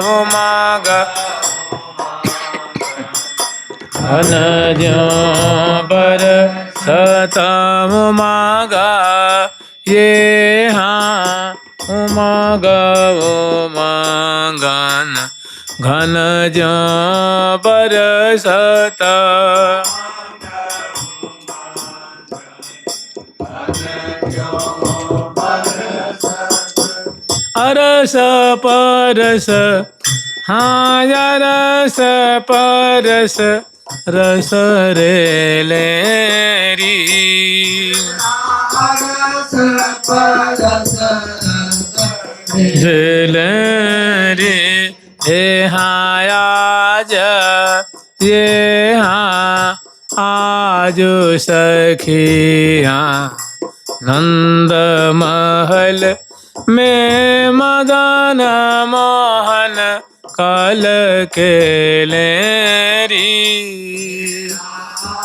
उमंग, घन ज्यों बरसत उमंग। ये हाँ उमंग उमंगन घन ज्यों बरसत। अरस परस, हाँ अरस परस रस रेले री। रेले री हे हाँ आज, ये हाँ आज सखी हाँ नंद महल में मदन मोहन कल के लेरी।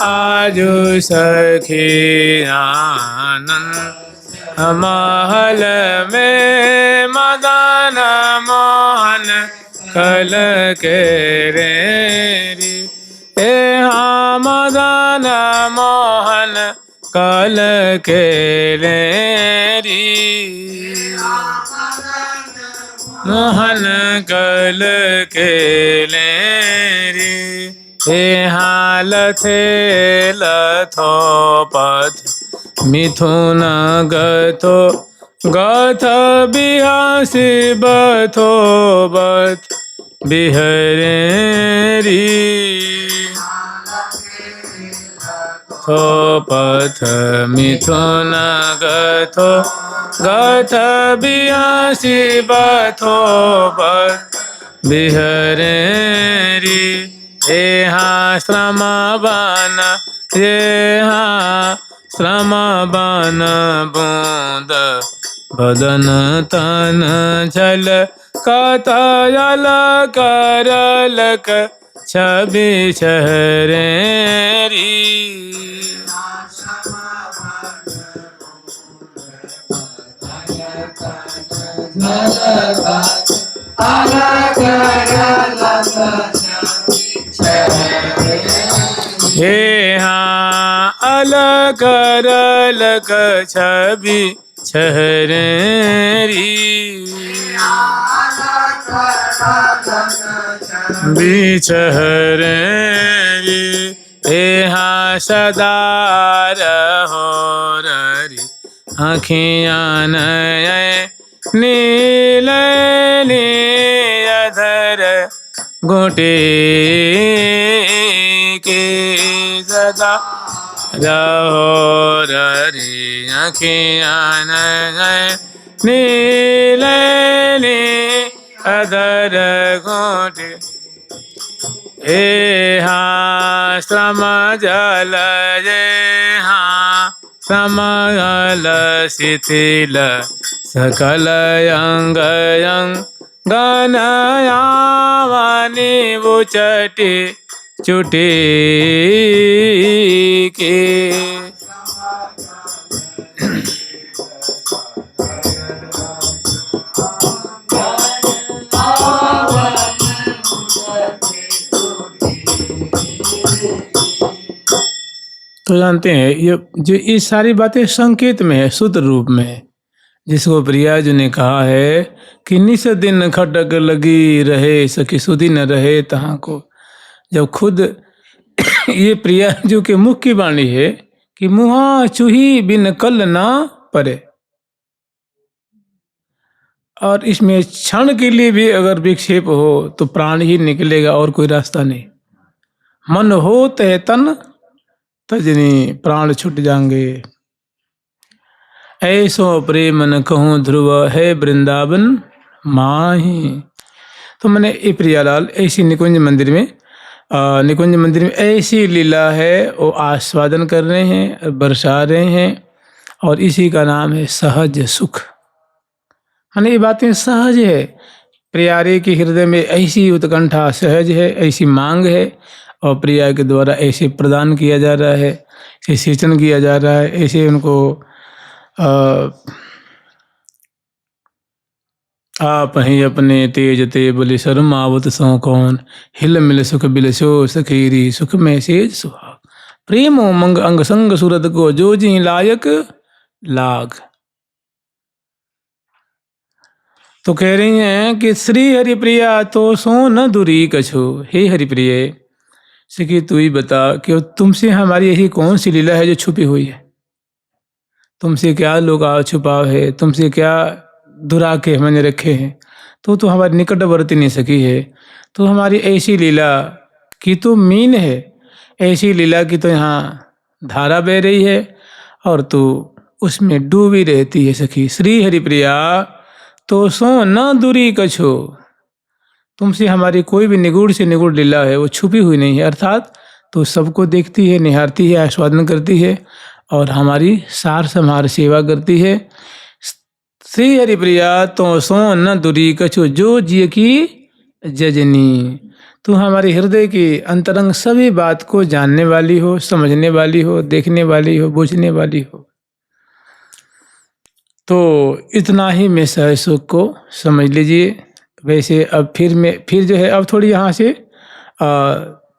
आज सखी आनंद महल में मदन मोहन कल के रेरी। ए हाँ मदन मोहन कल के लेरी। मोहन कल के लेरी। हे हाल थे लथो पथ मिथुन गथो गथ बिहासी बथो बथ बिहरे री। थो पथ मिथुन गथो गथ बिहासी बथो बथ बिहरे री। ये हाँ श्रम बन, ये हाँ श्रम बन बूंद बदन तन झल कतयल करलक छवि छहरे री। हे हाँ अलग अलग छवि छहरे री। बिछहरे यहाँ सदा रहो री आँखियाँ नय नील अधर घोटे के सदा रहो री आँखियाँ नय नील अधर घोटे हाँ समझल जे हाँ समझल शिथिल सकल अंग गनयावनी बुचटी चुटी के तो जानते हैं ये जो इस सारी बातें संकेत में है, सूत्र रूप में है, जिसको प्रिया जी ने कहा है कि निस दिन खटक लगी रहे सखी सुधी न रहे तहाँ को। जब खुद ये प्रिया जी के मुख की वाणी है कि मुहा चूही बिन कल ना परे, और इसमें क्षण के लिए भी अगर विक्षेप हो तो प्राण ही निकलेगा और कोई रास्ता नहीं। मन हो तय तन तजनी प्राण छूट जाएंगे। ऐसो प्रेम न कहूँ ध्रुव है वृंदावन माही। तो मैंने ये प्रियालाल ऐसी निकुंज मंदिर में ऐसी लीला है, वो आस्वादन कर रहे हैं, बरसा रहे हैं, और इसी का नाम है सहज सुख। हाँ, ये बातें सहज है। प्रियारे के हृदय में ऐसी उत्कंठा सहज है, ऐसी मांग है, और प्रिया के द्वारा ऐसे प्रदान किया जा रहा है, ऐसे सिंचन किया जा रहा है, ऐसे उनको आप ही अपने तेज ते बोले शर्म आवत सो कौन, हिल मिल सुख बिलसो सखीरी सुख में सेज सुहाग, प्रेम मंग अंग संग सूरत को जो जी लायक लाग। तो कह रही हैं कि श्री हरिप्रिया तो सो न दूरी कछो। हे हरिप्रिय सखी तू ही बता कि तुमसे हमारी यही कौन सी लीला है जो छुपी हुई है, तुमसे क्या लुकाव छुपाव है, तुमसे क्या दुरा के मैंने रखे हैं। तो हमारे निकटवर्ती नहीं सकी है, तो हमारी ऐसी लीला की तो मीन है, ऐसी लीला की तो यहाँ धारा बह रही है और तू उसमें डूबी रहती है सखी। श्री हरिप्रिया तो सो न दूरी कछो, तुमसे हमारी कोई भी निगूढ़ से निगूढ़ लीला है वो छुपी हुई नहीं है, अर्थात तो सबको देखती है, निहारती है, आस्वादन करती है और हमारी सार संहार सेवा करती है। श्री हरिप्रिया तो सो न दूरी कछो जो जिय की जजनी, तू हमारे हृदय की अंतरंग सभी बात को जानने वाली हो, समझने वाली हो, देखने वाली हो, बूझने वाली हो। तो इतना ही मैं सहज सुख को समझ लीजिए। वैसे अब फिर जो है अब थोड़ी यहाँ से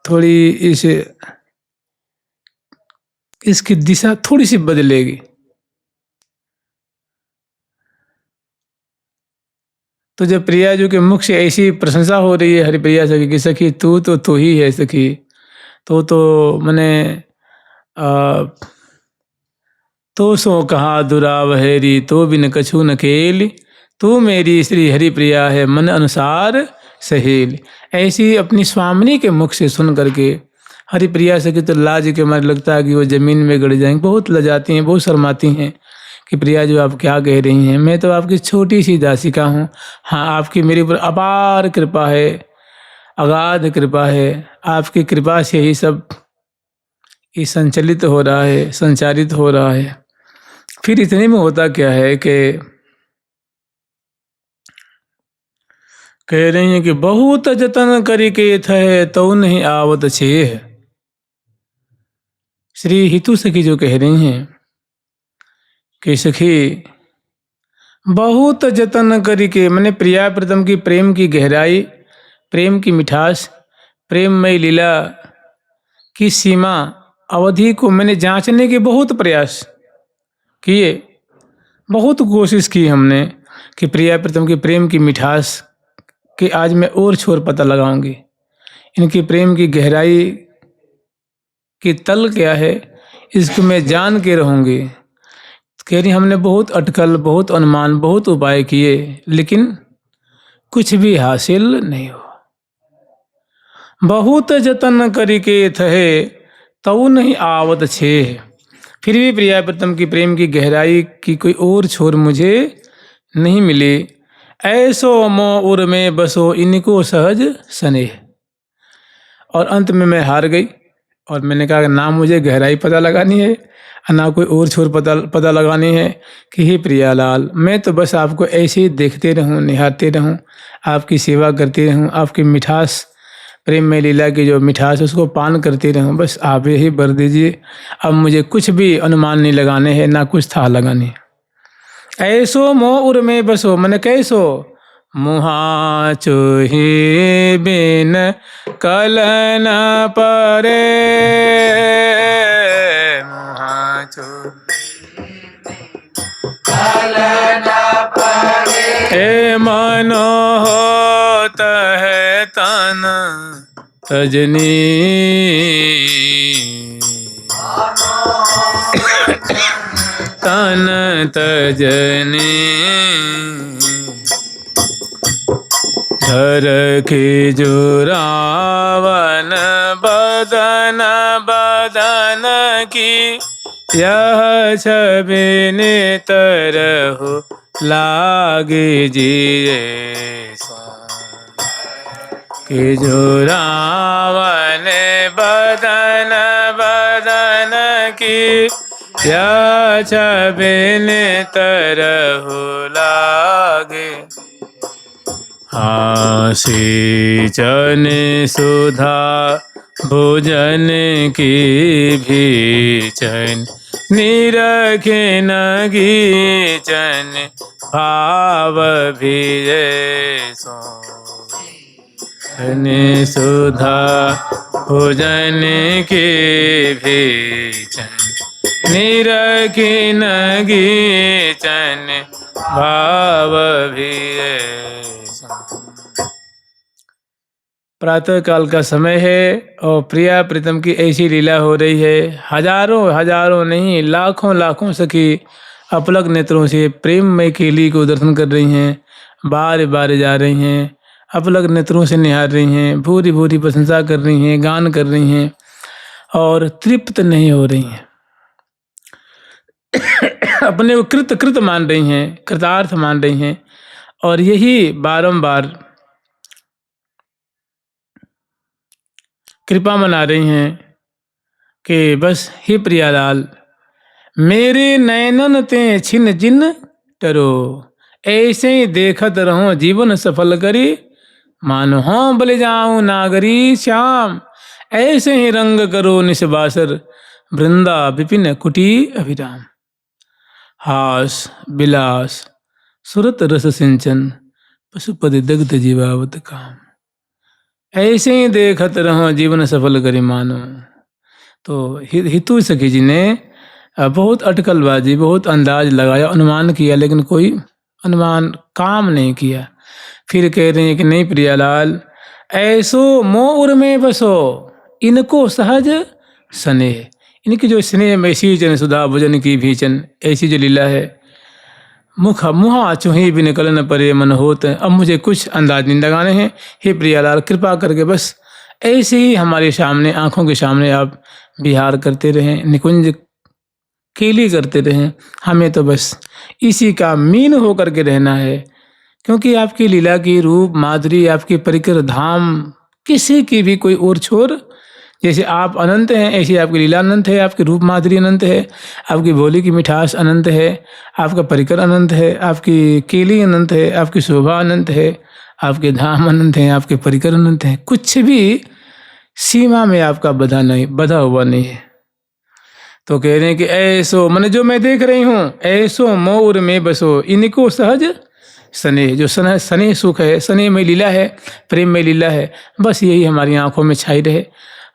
थोड़ी इसकी दिशा थोड़ी सी बदलेगी। तो जब प्रिया जी के मुख से ऐसी प्रशंसा हो रही है हरिप्रिया सखी की, सखी तू ही है सखी, तो मैंने तो सो कहा दुराव हेरी तो बिन कछु न खेल, तू मेरी श्री हरिप्रिया है मन अनुसार सहेल। ऐसी अपनी स्वामिनी के मुख से सुन करके हरिप्रिया सखी तो लाज के मारे लगता है कि वो जमीन में गड़ जाएंगे, बहुत लजाती हैं, बहुत शर्माती हैं कि प्रिया जी आप क्या कह रही हैं, मैं तो आपकी छोटी सी दासिका हूँ। हाँ, आपकी मेरे ऊपर अपार कृपा है, अगाध कृपा है, आपकी कृपा से ही सब ये संचालित हो रहा है, संचारित हो रहा है। फिर इतने में होता क्या है कि कह रही हैं कि बहुत जतन करी के थे तो नहीं आवत छे। श्री हितु सखी जो कह रही हैं कि सखी बहुत जतन करी के, मैंने प्रिया प्रीतम की प्रेम की गहराई, प्रेम की मिठास, प्रेममय लीला की सीमा अवधि को मैंने जांचने के बहुत प्रयास किए, बहुत कोशिश की हमने कि प्रिया प्रीतम की प्रेम की मिठास कि आज मैं और छोर पता लगाऊंगी, इनकी प्रेम की गहराई कि तल क्या है, इसको मैं जान के रहूँगी। कह रही हमने बहुत अटकल, बहुत अनुमान, बहुत उपाय किए, लेकिन कुछ भी हासिल नहीं हुआ। बहुत जतन करके थहे तऊ नहीं आवत छे। फिर भी प्रिया प्रीतम की प्रेम की गहराई की कोई और छोर मुझे नहीं मिली। ऐसो मोह उर में बसो इनको सहज स्नेह। और अंत में मैं हार गई और मैंने कहा ना मुझे गहराई पता लगानी है, ना कोई और छोर पता लगानी है कि हे प्रियालाल, मैं तो बस आपको ऐसे ही देखते रहूं, निहारते रहूं, आपकी सेवा करते रहूं, आपकी मिठास, प्रेम में लीला की जो मिठास उसको पान करते रहूं। बस आप यही बर दीजिए, अब मुझे कुछ भी अनुमान नहीं लगाने हैं, ना कुछ था लगानी। ऐसो मोह उर में बसो, मैंने कैसो मुहा चोहे बिन कलन परे। मुहा चो कलन परे। ए मनो होत है तन तजनी। तन तजनी धर के जुरावन बदन बदन की। यह छबिन तरहु लागे जिए के जुरावन बदन बदन की। या छबिन तरहु लागे। सिंचन सुधा भोजन की भीचन निरखे नगीचन भाव भी सो। सुधा भोजन की भीचन निरखे नगीचन भाव भी। प्रातः काल का समय है और प्रिया प्रीतम की ऐसी लीला हो रही है। हजारों हजारों नहीं लाखों लाखों सखी अपलक नेत्रों से प्रेममय केली को दर्शन कर रही हैं, बार बार जा रही हैं, अपलक नेत्रों से निहार रही हैं, भूरी भूरी प्रशंसा कर रही हैं, गान कर रही हैं और तृप्त नहीं हो रही हैं। अपने को कृत कृत मान रही हैं, कृतार्थ मान रही हैं और यही बारंबार कृपा मना रही हैं कि बस हे प्रियालाल, मेरे नयनन ते छिन जिन टरो। ऐसे ही देखत रहो जीवन सफल करी। मानो हों बले जाऊं नागरी श्याम। ऐसे ही रंग करो निसबासर वृंदा विपिन कुटी अभिराम। हास विलास सुरत रस सिंचन पशुपति दग्ध जीवावत काम। ऐसे ही देखत रहो जीवन सफल करी मानो। तो हितू सखी जी ने बहुत अटकलबाजी, बहुत अंदाज लगाया, अनुमान किया, लेकिन कोई अनुमान काम नहीं किया। फिर कह रहे हैं कि नहीं प्रियालाल, ऐसो मोह उर में बसो इनको सहज स्नेह। इनकी जो स्नेह में सीचन सुधा भोजन की भीचन, ऐसी जो लीला है। मुहा चूही भी निकल न परे मन होत। अब मुझे कुछ अंदाज नहीं लगाने हैं, हे प्रियालाल कृपा करके बस ऐसे ही हमारे सामने, आंखों के सामने आप विहार करते रहें, निकुंज केली करते रहें। हमें तो बस इसी का मीन होकर के रहना है, क्योंकि आपकी लीला की रूप माधुरी, आपकी परिकर धाम किसी की भी कोई और छोर। जैसे आप अनंत हैं, ऐसी आपकी लीला अनंत है, आपकी रूप माधुरी अनंत है, आपकी बोली की मिठास अनंत है, आपका परिकर अनंत है, आपकी केली अनंत है, आपकी शोभा अनंत है, आपके धाम अनंत हैं, आपके परिकर अनंत हैं। कुछ भी सीमा में आपका बधा हुआ नहीं है। तो कह रहे हैं कि ऐसो, मैंने जो मैं देख रही हूँ, ऐसो मोर में बसो इनको सहज स्नेह। जो स्नेह सुख है, स्नेह में लीला है, प्रेम में लीला है, बस यही हमारी आंखों में छाई रहे।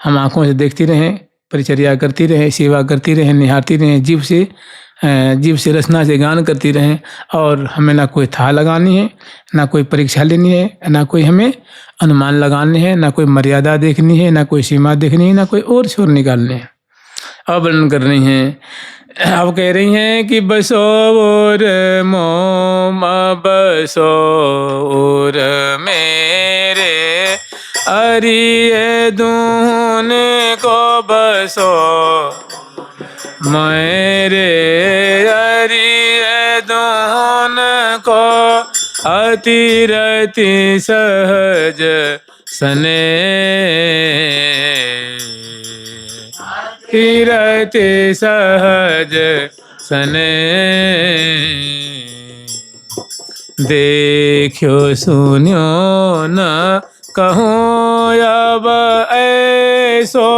हम आंखों से देखती रहें, परिचर्या करती रहें, सेवा करती रहें, निहारती रहें, जीव से रचना से गान करती रहें। और हमें ना कोई था लगानी है, ना कोई परीक्षा लेनी है, ना कोई हमें अनुमान लगाने हैं, ना कोई मर्यादा देखनी है, ना कोई सीमा देखनी है, ना कोई और छोर निकालने हैं। अब वर्णन कर रही हैं। अब कह रही हैं कि बसो और मोम बसो और मेरे अरिये दून को बसो मेरे अरिये दून को अति रति सहज सने रति सहज सने देखो सुनियो न कहूँ अब ऐसो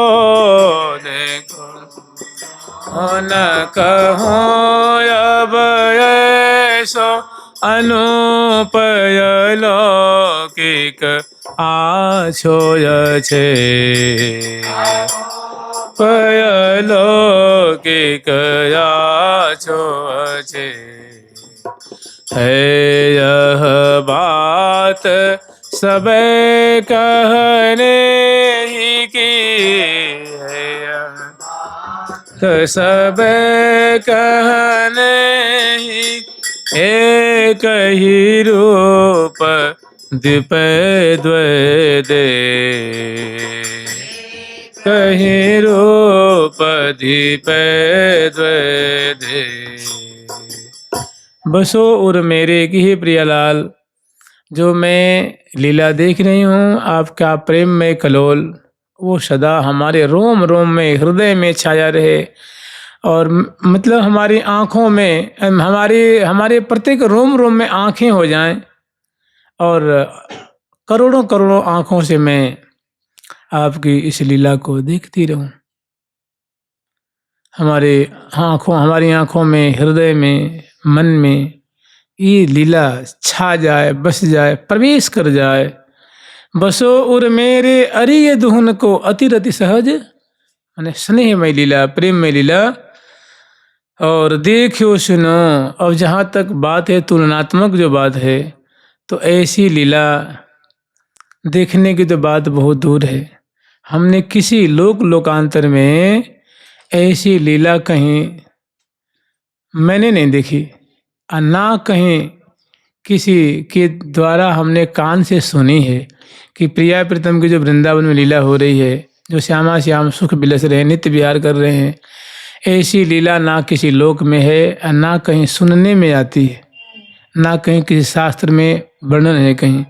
देखो न कहूँ अब ऐसो अनुपय लौकिक आछोय छे पय लौकिक आछो छे है यह बात सब कहने ही की है सब कहने ही एक ही रूप द्विपय द्वैदे कहीं रूप द्विपय द्वैदे बसो और मेरे की ही प्रियलाल जो मैं लीला देख रही हूँ आपका प्रेम में कलोल वो सदा हमारे रोम रोम में हृदय में छाया रहे और मतलब हमारी आँखों में हमारे प्रत्येक रोम रोम में आँखें हो जाएं और करोड़ों करोड़ों आँखों से मैं आपकी इस लीला को देखती रहूं। हमारी आँखों में हृदय में मन में ये लीला छा जाए बस जाए प्रवेश कर जाए बसो और मेरे अरिय दुहन को अतिरति सहज माने स्नेहमय लीला प्रेममय लीला और देखो सुनो। अब जहाँ तक बात है तुलनात्मक जो बात है तो ऐसी लीला देखने की तो बात बहुत दूर है। हमने किसी लोकांतर में ऐसी लीला कहीं मैंने नहीं देखी और ना कहीं किसी के द्वारा हमने कान से सुनी है कि प्रिया प्रीतम की जो वृंदावन में लीला हो रही है जो श्यामा श्याम सुख बिलस रहे नित्य विहार कर रहे हैं ऐसी लीला ना किसी लोक में है और ना कहीं सुनने में आती है ना कहीं किसी शास्त्र में वर्णन है कहीं।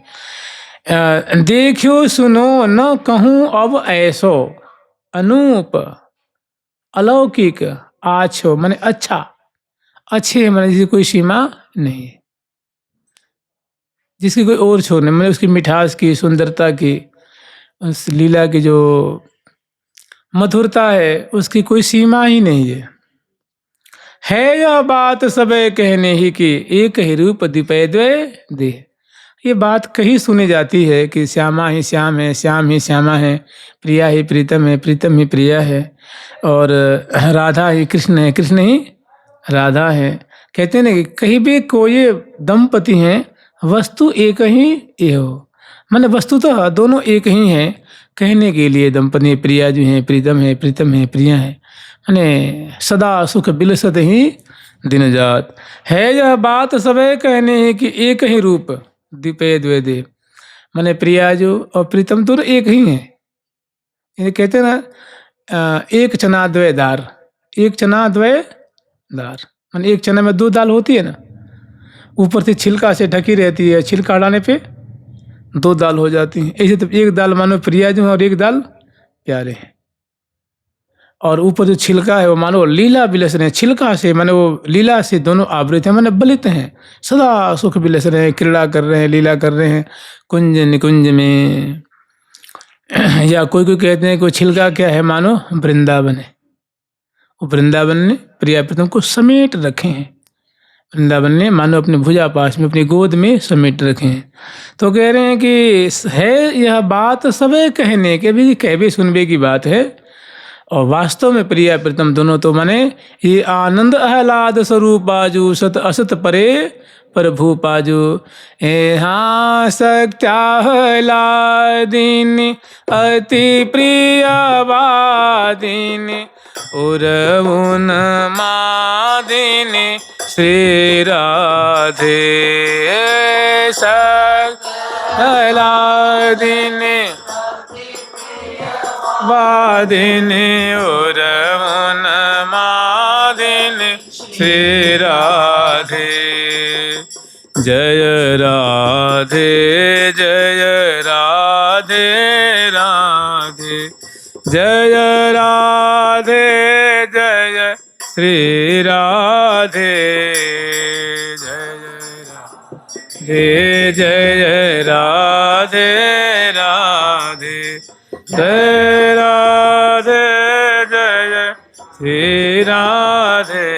देखो सुनो न कहूँ अब ऐसो अनूप अलौकिक आछो माने अच्छा अच्छे माने जिसकी कोई सीमा नहीं जिसकी कोई और छोर नहीं माने उसकी मिठास की सुंदरता की उस लीला की जो मधुरता है उसकी कोई सीमा ही नहीं है यह बात सब कहने ही की एक ही रूप द्विपय द्वय दे। ये बात कहीं सुनी जाती है कि श्यामा ही श्याम है श्याम ही श्यामा है प्रिया ही प्रीतम है प्रीतम ही प्रिया है और राधा ही कृष्ण है कृष्ण ही राधा है। कहते हैं ना कि कहीं भी कोई दंपति हैं वस्तु एक ही ये हो माने वस्तु तो दोनों एक ही हैं कहने के लिए दंपति प्रिया जो है प्रीतम है प्रिया है माने सदा सुख बिलसत ही दिन जात है यह बात सब कहने है कि एक ही रूप द्विपय द्वैदे माने प्रिया जो और प्रीतम तो एक ही है। ये कहते हैं ना एक चना द्वय दार एक चना द्वय दार माने एक चना में दो दाल होती है ना ऊपर से छिलका से ढकी रहती है छिलका हटाने पे दो दाल हो जाती हैं। ऐसे तो एक दाल मानो प्रिया जो है और एक दाल प्यारे हैं और ऊपर जो छिलका है वो मानो लीला बिलस रहे हैं छिलका से माने वो लीला से दोनों आवृत हैं माने बलित हैं सदा सुख बिलस रहे हैं क्रीड़ा कर रहे हैं लीला कर रहे हैं कुंज निकुंज में या कोई कहते हैं कोई छिलका क्या है मानो वृंदावन है वो वृंदावन ने प्रिया प्रीतम को समेट रखे हैं वृंदावन ने मानो अपने भुजा पास में अपनी गोद में समेट रखे हैं। तो कह रहे हैं कि है यह बात सब कहने के भी कह भी सुनबे की बात है और वास्तव में प्रिया प्रीतम दोनों तो माने ये आनंद आह्लाद स्वरूप बाजू सत असत परे प्रभु पाजू हाँ सत्याह्लादिनी अति प्रिय वादिनी उरउन मादिनी श्री राधे सकलादिनी वादिनी उरउन मादिनी श्री राधे। जय राधे जय राधे राधे जय राधे जय श्री राधे। जय जय राधे राधे जय राधे जय श्री राधे।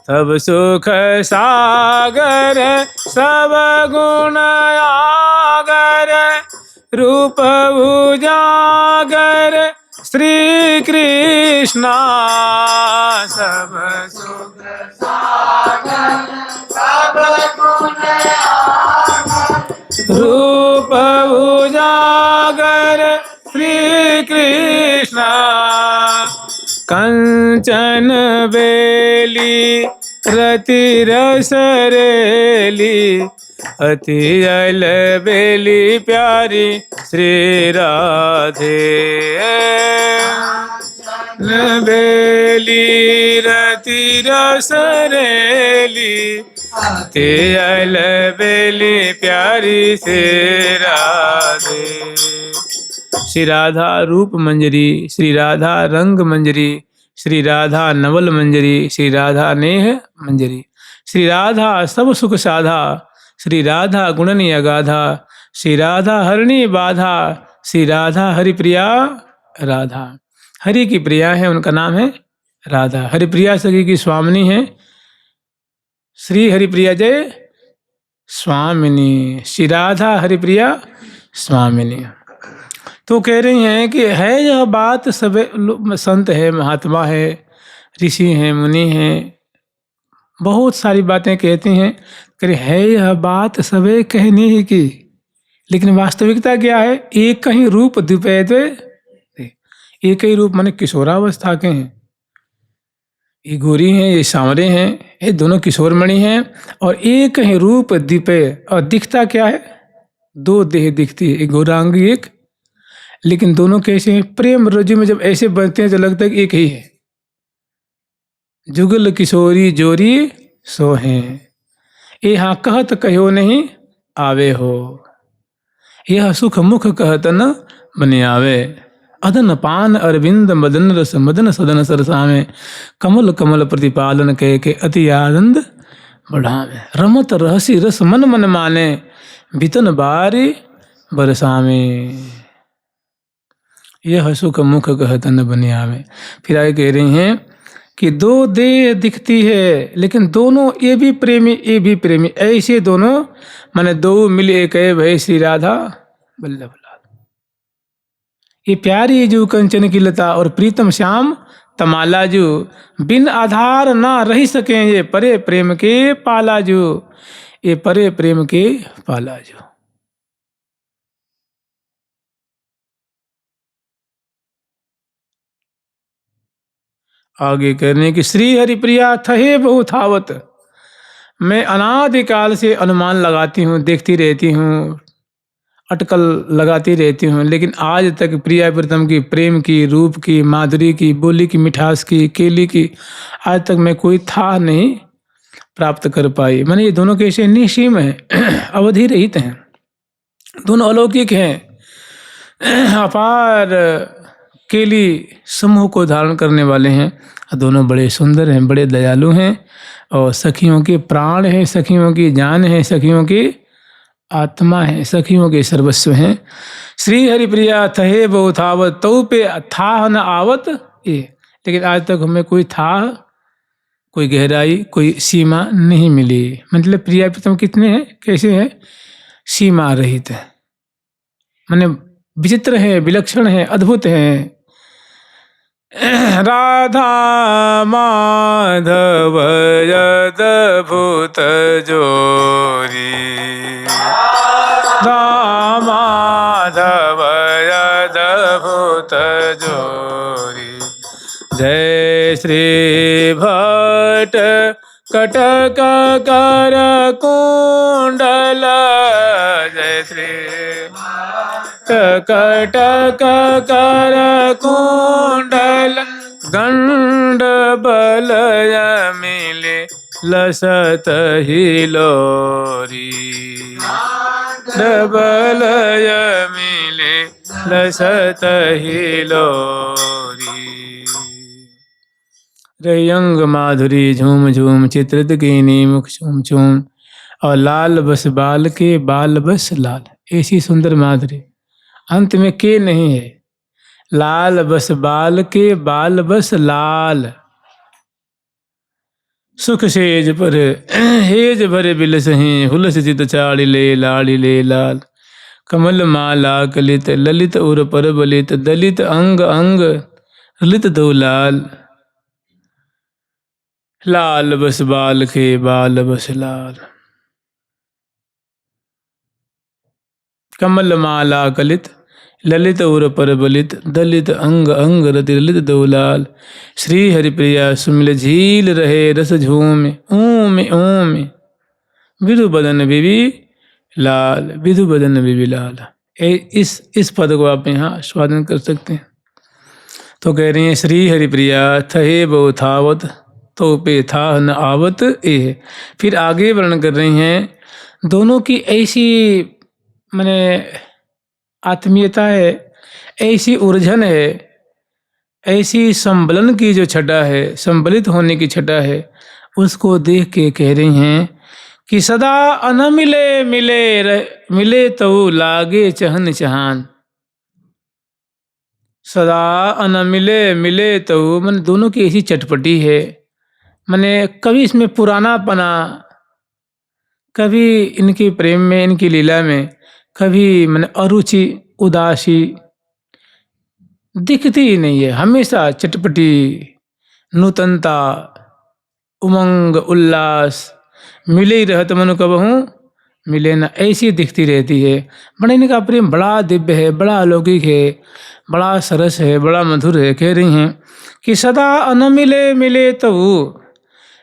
सब सुख सागर सब गुण आगर रूप उजागर श्री कृष्णा। सब सुख सागर सब गुण आगर रूप उजागर श्री कृष्णा। कंचन बेली रति रस रेली अति अल बेली प्यारी श्री राधे। बेली रति रस रेली अति अल बेली प्यारी श्री राधे। श्री राधा रूप मंजरी श्री राधा रंग मंजरी श्री राधा नवल मंजरी श्री राधा नेह मंजरी। श्री राधा सब सुख साधा श्री राधा गुणनी अगाधा श्री राधा हरणी बाधा श्री राधा हरिप्रिया राधा। हरि की प्रिया है, उनका नाम है राधा। हरिप्रिया सखी की स्वामिनी है श्री हरिप्रिया जय स्वामिनी। श्री राधा हरिप्रिया स्वामिनी। तो कह रही हैं कि है यह बात, सब संत है, महात्मा है, ऋषि हैं, मुनि हैं, बहुत सारी बातें कहती हैं। कह है यह बात सबे कहने ही की, लेकिन वास्तविकता क्या है? एक ही रूप द्विपैद, एक ही रूप माने किशोरावस्था के हैं। ये गोरी हैं, ये सांवरे हैं, ये दोनों किशोरमणि हैं, और एक ही रूप द्विपैद। और दिखता क्या है? दो देह दिखती है, एक गौरांगी एक, लेकिन दोनों कैसे हैं? प्रेम रज्जु में जब ऐसे बनते हैं तो लगता है कि एक ही है। जुगल किशोरी जोरी सो हैं, यहाँ कहत कहो नहीं आवे हो, यह सुख मुख कहत न बने आवे। अदन पान अरविंद मदन रस मदन सदन सरसावे, कमल कमल प्रतिपालन कह के अति आनंद बढ़ावे। रमत रहसी रस मन मन माने, बितन बारी बरसावे, यह सुख मुख कहत न बने आवे। फिर आगे कह रही हैं कि दो देह दिखती है, लेकिन दोनों ये भी प्रेमी ये भी प्रेमी, ऐसे दोनों माने दो मिले एक भय श्री राधा बल्लभ लाल। ये प्यारी जो कंचन की लता और प्रीतम श्याम तमाला जो, बिन आधार ना रह सके ये परे प्रेम के पाला जो, ये परे प्रेम के पाला जो। आगे कहने की श्री हरिप्रिया थहे बहु थावत, मैं अनादिकाल से अनुमान लगाती हूँ, देखती रहती हूँ, अटकल लगाती रहती हूँ, लेकिन आज तक प्रिया प्रीतम की प्रेम की, रूप की, माधुरी की, बोली की, मिठास की, केली की, आज तक मैं कोई था नहीं प्राप्त कर पाई। मैंने ये दोनों कैसे निसीम हैं, अवधि रहित हैं, दोनों अलौकिक हैं, अपार केली समूह को धारण करने वाले हैं। दोनों बड़े सुंदर हैं, बड़े दयालु हैं, और सखियों के प्राण हैं, सखियों की जान है, सखियों की आत्मा है, सखियों के सर्वस्व हैं। श्री हरिप्रिया थहे बहु थावत, तौ पे था न आवत ये, लेकिन आज तक हमें कोई था, कोई गहराई, कोई सीमा नहीं मिली। मतलब प्रिया प्रीतम कितने हैं, कैसे हैं? सीमा रहित है, माने विचित्र है, विलक्षण है, अद्भुत है। राधा माधव अद्भुत जोरी, राधा माधव अद्भुत जोरी, जय श्री भट्ट कटक कर कुंडल, जय श्री कटक कर कुंडल, गंड बलय मिले लसत हिलोरी, बलय मिले लसत हिलोरी। रयंग माधुरी झूम झूम चित्रित कीनी मुख झूम झूम, और लाल बस बाल के बाल बस लाल, ऐसी सुंदर माधुरी, अंत में के नहीं है। लाल बस बाल के बाल बस लाल, सुख सेज पर हेज भरे बिलस हैं, हुलस चित चाड़िले लाड़िले लाल, कमल माला कलित ललित उर पर बलित, दलित अंग अंग ललित दो लाल, लाल बस बाल के बाल बस लाल, कमल माला कलित ललित उर पर बलित, दलित अंग अंग रति ललित दो लाल, श्री हरिप्रिया सुमिल झील रहे रस झूम, ओम ओम विधु बदन बिबी लाल, विधु बदन बिबी लाल। इस पद को आप यहाँ स्वादन कर सकते हैं। तो कह रही हैं श्री हरिप्रिया थहे बहु थावत, तो पे था न आवत ए। फिर आगे वर्णन कर रही हैं दोनों की ऐसी माने आत्मीयता है, ऐसी उलझन है, ऐसी संबलन की जो छटा है, संबलित होने की छटा है, उसको देख के कह रही हैं कि सदा अन मिले मिले तो लागे चहन चहान, सदा अन मिले तो मन दोनों की ऐसी चटपटी है, मैंने कभी इसमें पुराना पना, कभी इनके प्रेम में इनकी लीला में कभी मैंने अरुचि उदासी दिखती ही नहीं है, हमेशा चटपटी नूतनता उमंग उल्लास मिले ही रहत मनु कबहूँ मिले ना, ऐसी दिखती रहती है। बड़ा इनका प्रेम बड़ा दिव्य है, बड़ा अलौकिक है, बड़ा सरस है, बड़ा मधुर है। कह रही हैं कि सदा अन मिले तो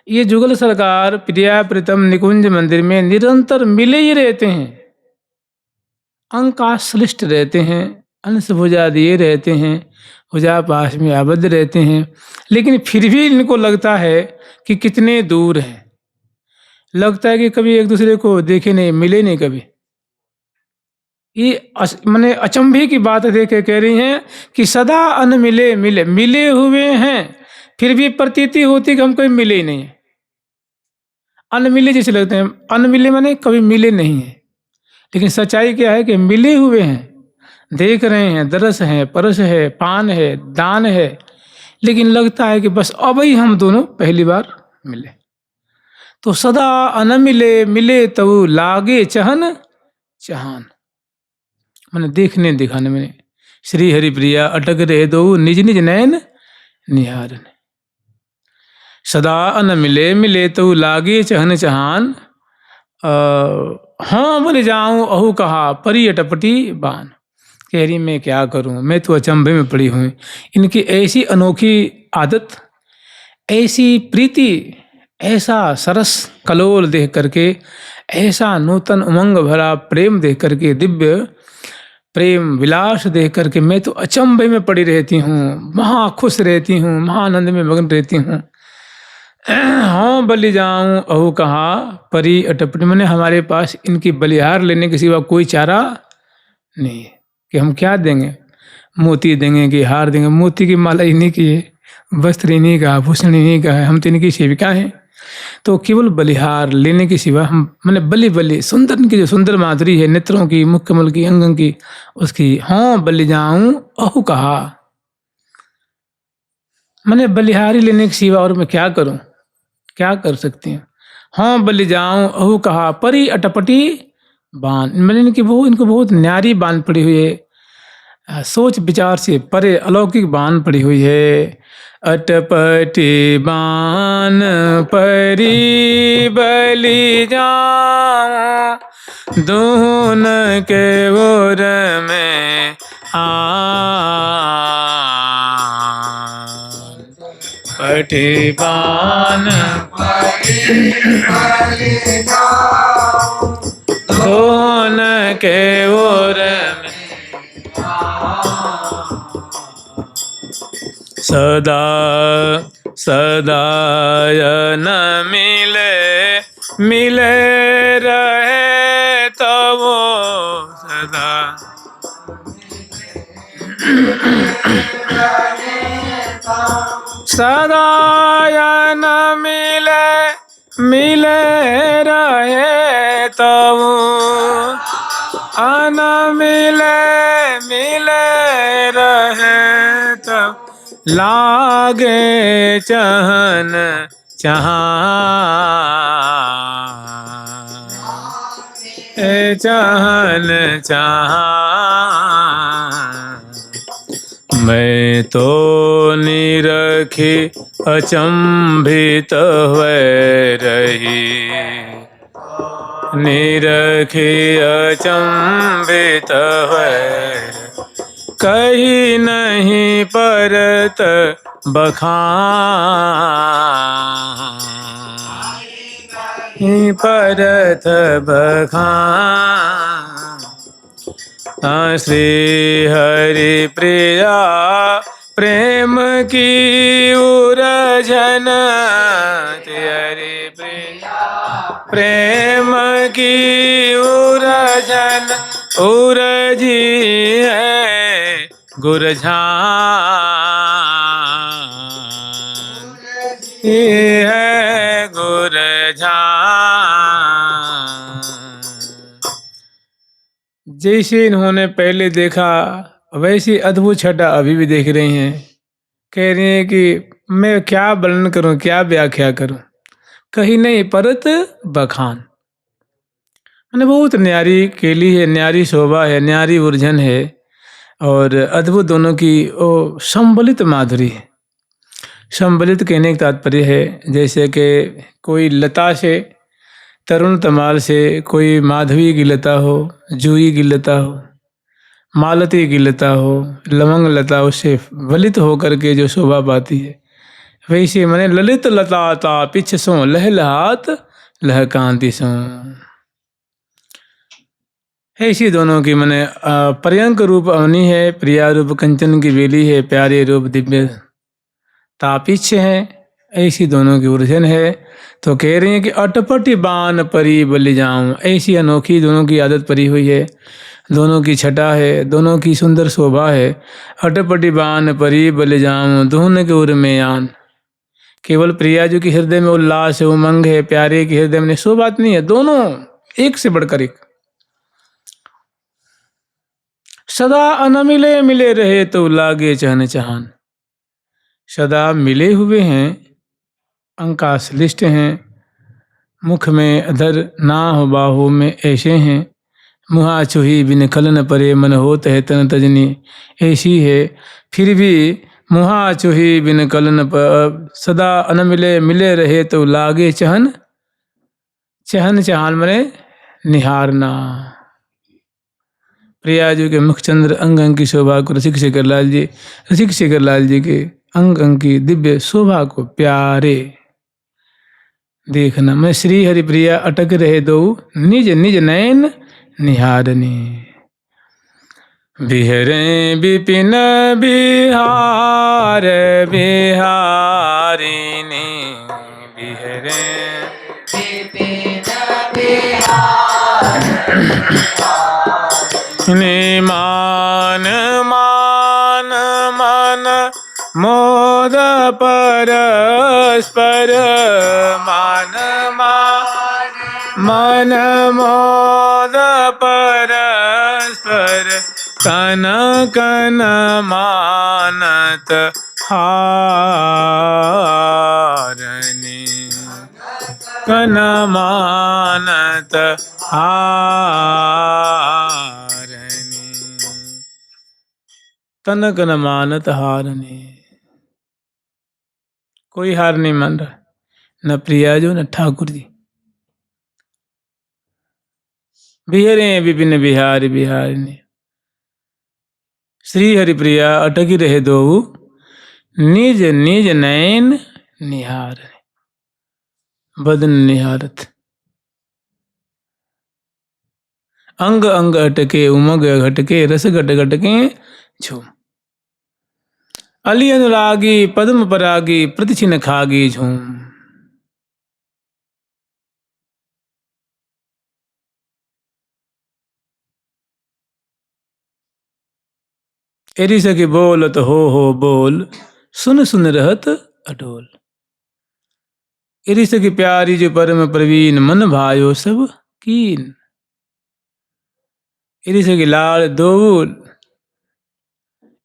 ये जुगल सरकार प्रिया प्रीतम निकुंज मंदिर में निरंतर मिले ही रहते हैं, अंकाश्लिष्ट रहते हैं, अंश भुजा दिए रहते हैं, भुजा पास में आबद्ध रहते हैं, लेकिन फिर भी इनको लगता है कि कितने दूर हैं, लगता है कि कभी एक दूसरे को देखे नहीं, मिले नहीं कभी। ये मैंने अचंभे की बात देख के कह रही हैं कि सदा अन मिले हुए हैं, फिर भी प्रतीति होती कि हम कभी मिले ही नहीं है। अनमिले जैसे लगते हैं, अनमिले माने कभी मिले नहीं है, लेकिन सच्चाई क्या है कि मिले हुए हैं, देख रहे हैं, दरस है, परस है, पान है, दान है, लेकिन लगता है कि बस अब ही हम दोनों पहली बार मिले। तो सदा अन मिले तो लागे चहन चहान, मैंने देखने दिखाने में श्री हरिप्रिया अटक रहे दो निज निज नयन निहारन, सदा अन मिले तो लागे चहन चहान, हाँ बोले जाऊं अहू कहा परी अटपटी बान। कह रही मैं क्या करूं, मैं तो अचंभे में पड़ी हुई, इनकी ऐसी अनोखी आदत, ऐसी प्रीति, ऐसा सरस कलोल देख करके, ऐसा नूतन उमंग भरा प्रेम देख करके, दिव्य प्रेम विलास देख करके मैं तो अचंभे में पड़ी रहती हूँ, महा खुश रहती हूँ, महानंद में मगन रहती हूँ। हाँ बलि जाऊं अहू कहा परी अटपटी, मैंने हमारे पास इनकी बलिहार लेने के सिवा कोई चारा नहीं है कि हम क्या देंगे, मोती देंगे कि हार देंगे, मोती की माला इन्हीं की है, वस्त्र इन्हीं का, आभूषण इन्हीं का है, हम तो इनकी सेविका हैं। तो केवल बलिहार लेने के सिवा हम मैंने बलि सुंदर, इनकी जो सुंदर माधुरी है, नेत्रों की, मुख कमल की, अंगों की, उसकी हाँ बलि जाऊं अहू कहा, मैंने बलिहारी लेने के सिवा और मैं क्या करूं, क्या कर सकती हूँ। हाँ बलि जाऊं अहू कहा परी अटपटी बान, मैंने इनको बहुत न्यारी बान पड़ी हुई है, सोच विचार से परे अलौकिक बान पड़ी हुई है। अटपटी बान परी बलि जाऊं दून के ओर में कठी पान दोन के ओर में सदा सदायन मिले रहे तब सदा सदायन मिले रहे तब अन मिले रहे तब लागे चहन चहन मैं तो निरखी अचंभित हुए रही निरखी अचंभित हुए कहीं नहीं परत बखान परत बखान श्री हरि प्रिया प्रेम की उरझन हरि प्रिया प्रेम की उरझन उरझी है गुरझान है गुरझान। जैसे इन्होंने पहले देखा वैसी अद्भुत छटा अभी भी देख रही हैं। कह रही हैं कि मैं क्या वर्णन करूं, क्या व्याख्या करूं, कहीं नहीं परत बखान। मैंने बहुत न्यारी केली है, न्यारी शोभा है, न्यारी उर्जन है और अद्भुत दोनों की वो संबलित माधुरी है। संबलित कहने का तात्पर्य है जैसे कि कोई लता से, तरुण तमाल से कोई माधवी की लता हो, जूही की लता हो, मालती की लता हो, लवंग लता, उससे वलित होकर के जो शोभा पाती है, वैसे मैंने ललित लता ता पिछ सो लहलहात लहकांति सो। ऐसी दोनों की मैंने पर्यंक रूप अवनी है, प्रिया रूप कंचन की बेली है, प्यारे रूप दिव्य तापिछ है, ऐसी दोनों की उर्जन है। तो कह रही हैं कि अटपटी बान परी बलि जाऊं, ऐसी अनोखी दोनों की आदत परी हुई है, दोनों की छटा है, दोनों की सुंदर शोभा है। अटपटी बान परी बलि जाऊं दोनों के उर में आन। केवल प्रिया जी के हृदय में उल्लास है, उमंग है, प्यारे के हृदय में सो बात नहीं है, दोनों एक से बढ़कर एक। सदा अनमिले मिले रहे तो लागे चहन चहान। सदा मिले हुए हैं, अंकाश्लिष्ट हैं, मुख में अधर ना हो बाहु में ऐसे हैं, मुहा चूही बिन खलन परे मन होत है तन तजनी ऐसी है। फिर भी मुहा चूही बिन कलन पर सदा अनमिले मिले रहे तो लागे चहन चहन चहान मने निहारना। प्रिया जी के मुखचंद्र अंग अंग की शोभा को रसिक शेखर लाल जी के अंग अंग की दिव्य शोभा को प्यारे देखना। मैं श्री हरि प्रिया अटक रहे दो निज निज नयन निहारनी। बिहरे विपिन बिहार बिहारिनी बिहरे विपिन बिहारिनी मान मान मन मोद परस्पर मान मन मोद परस्पर कन कन मानत हारनी कन मानत हारनी तन कन मानत हारनी। कोई हार नहीं मान रहा, न प्रिया जो न ठाकुर जी। बिहरे विपिन बिहारी बिहारिनी श्री हरिप्रिया अटकी रहे दो निज निज नयन निहार बदन निहारत। अंग अंग अटके उमग घटके रस घट घटके झूम। अली अनुरागी पद्म परागी प्रतिछिन खागी झूम। एरी सखी बोलत हो बोल सुन सुन रहत अडोल। एरी सखी प्यारी जो परम प्रवीण मन भायो सब कीन। एरी सखी लाल दो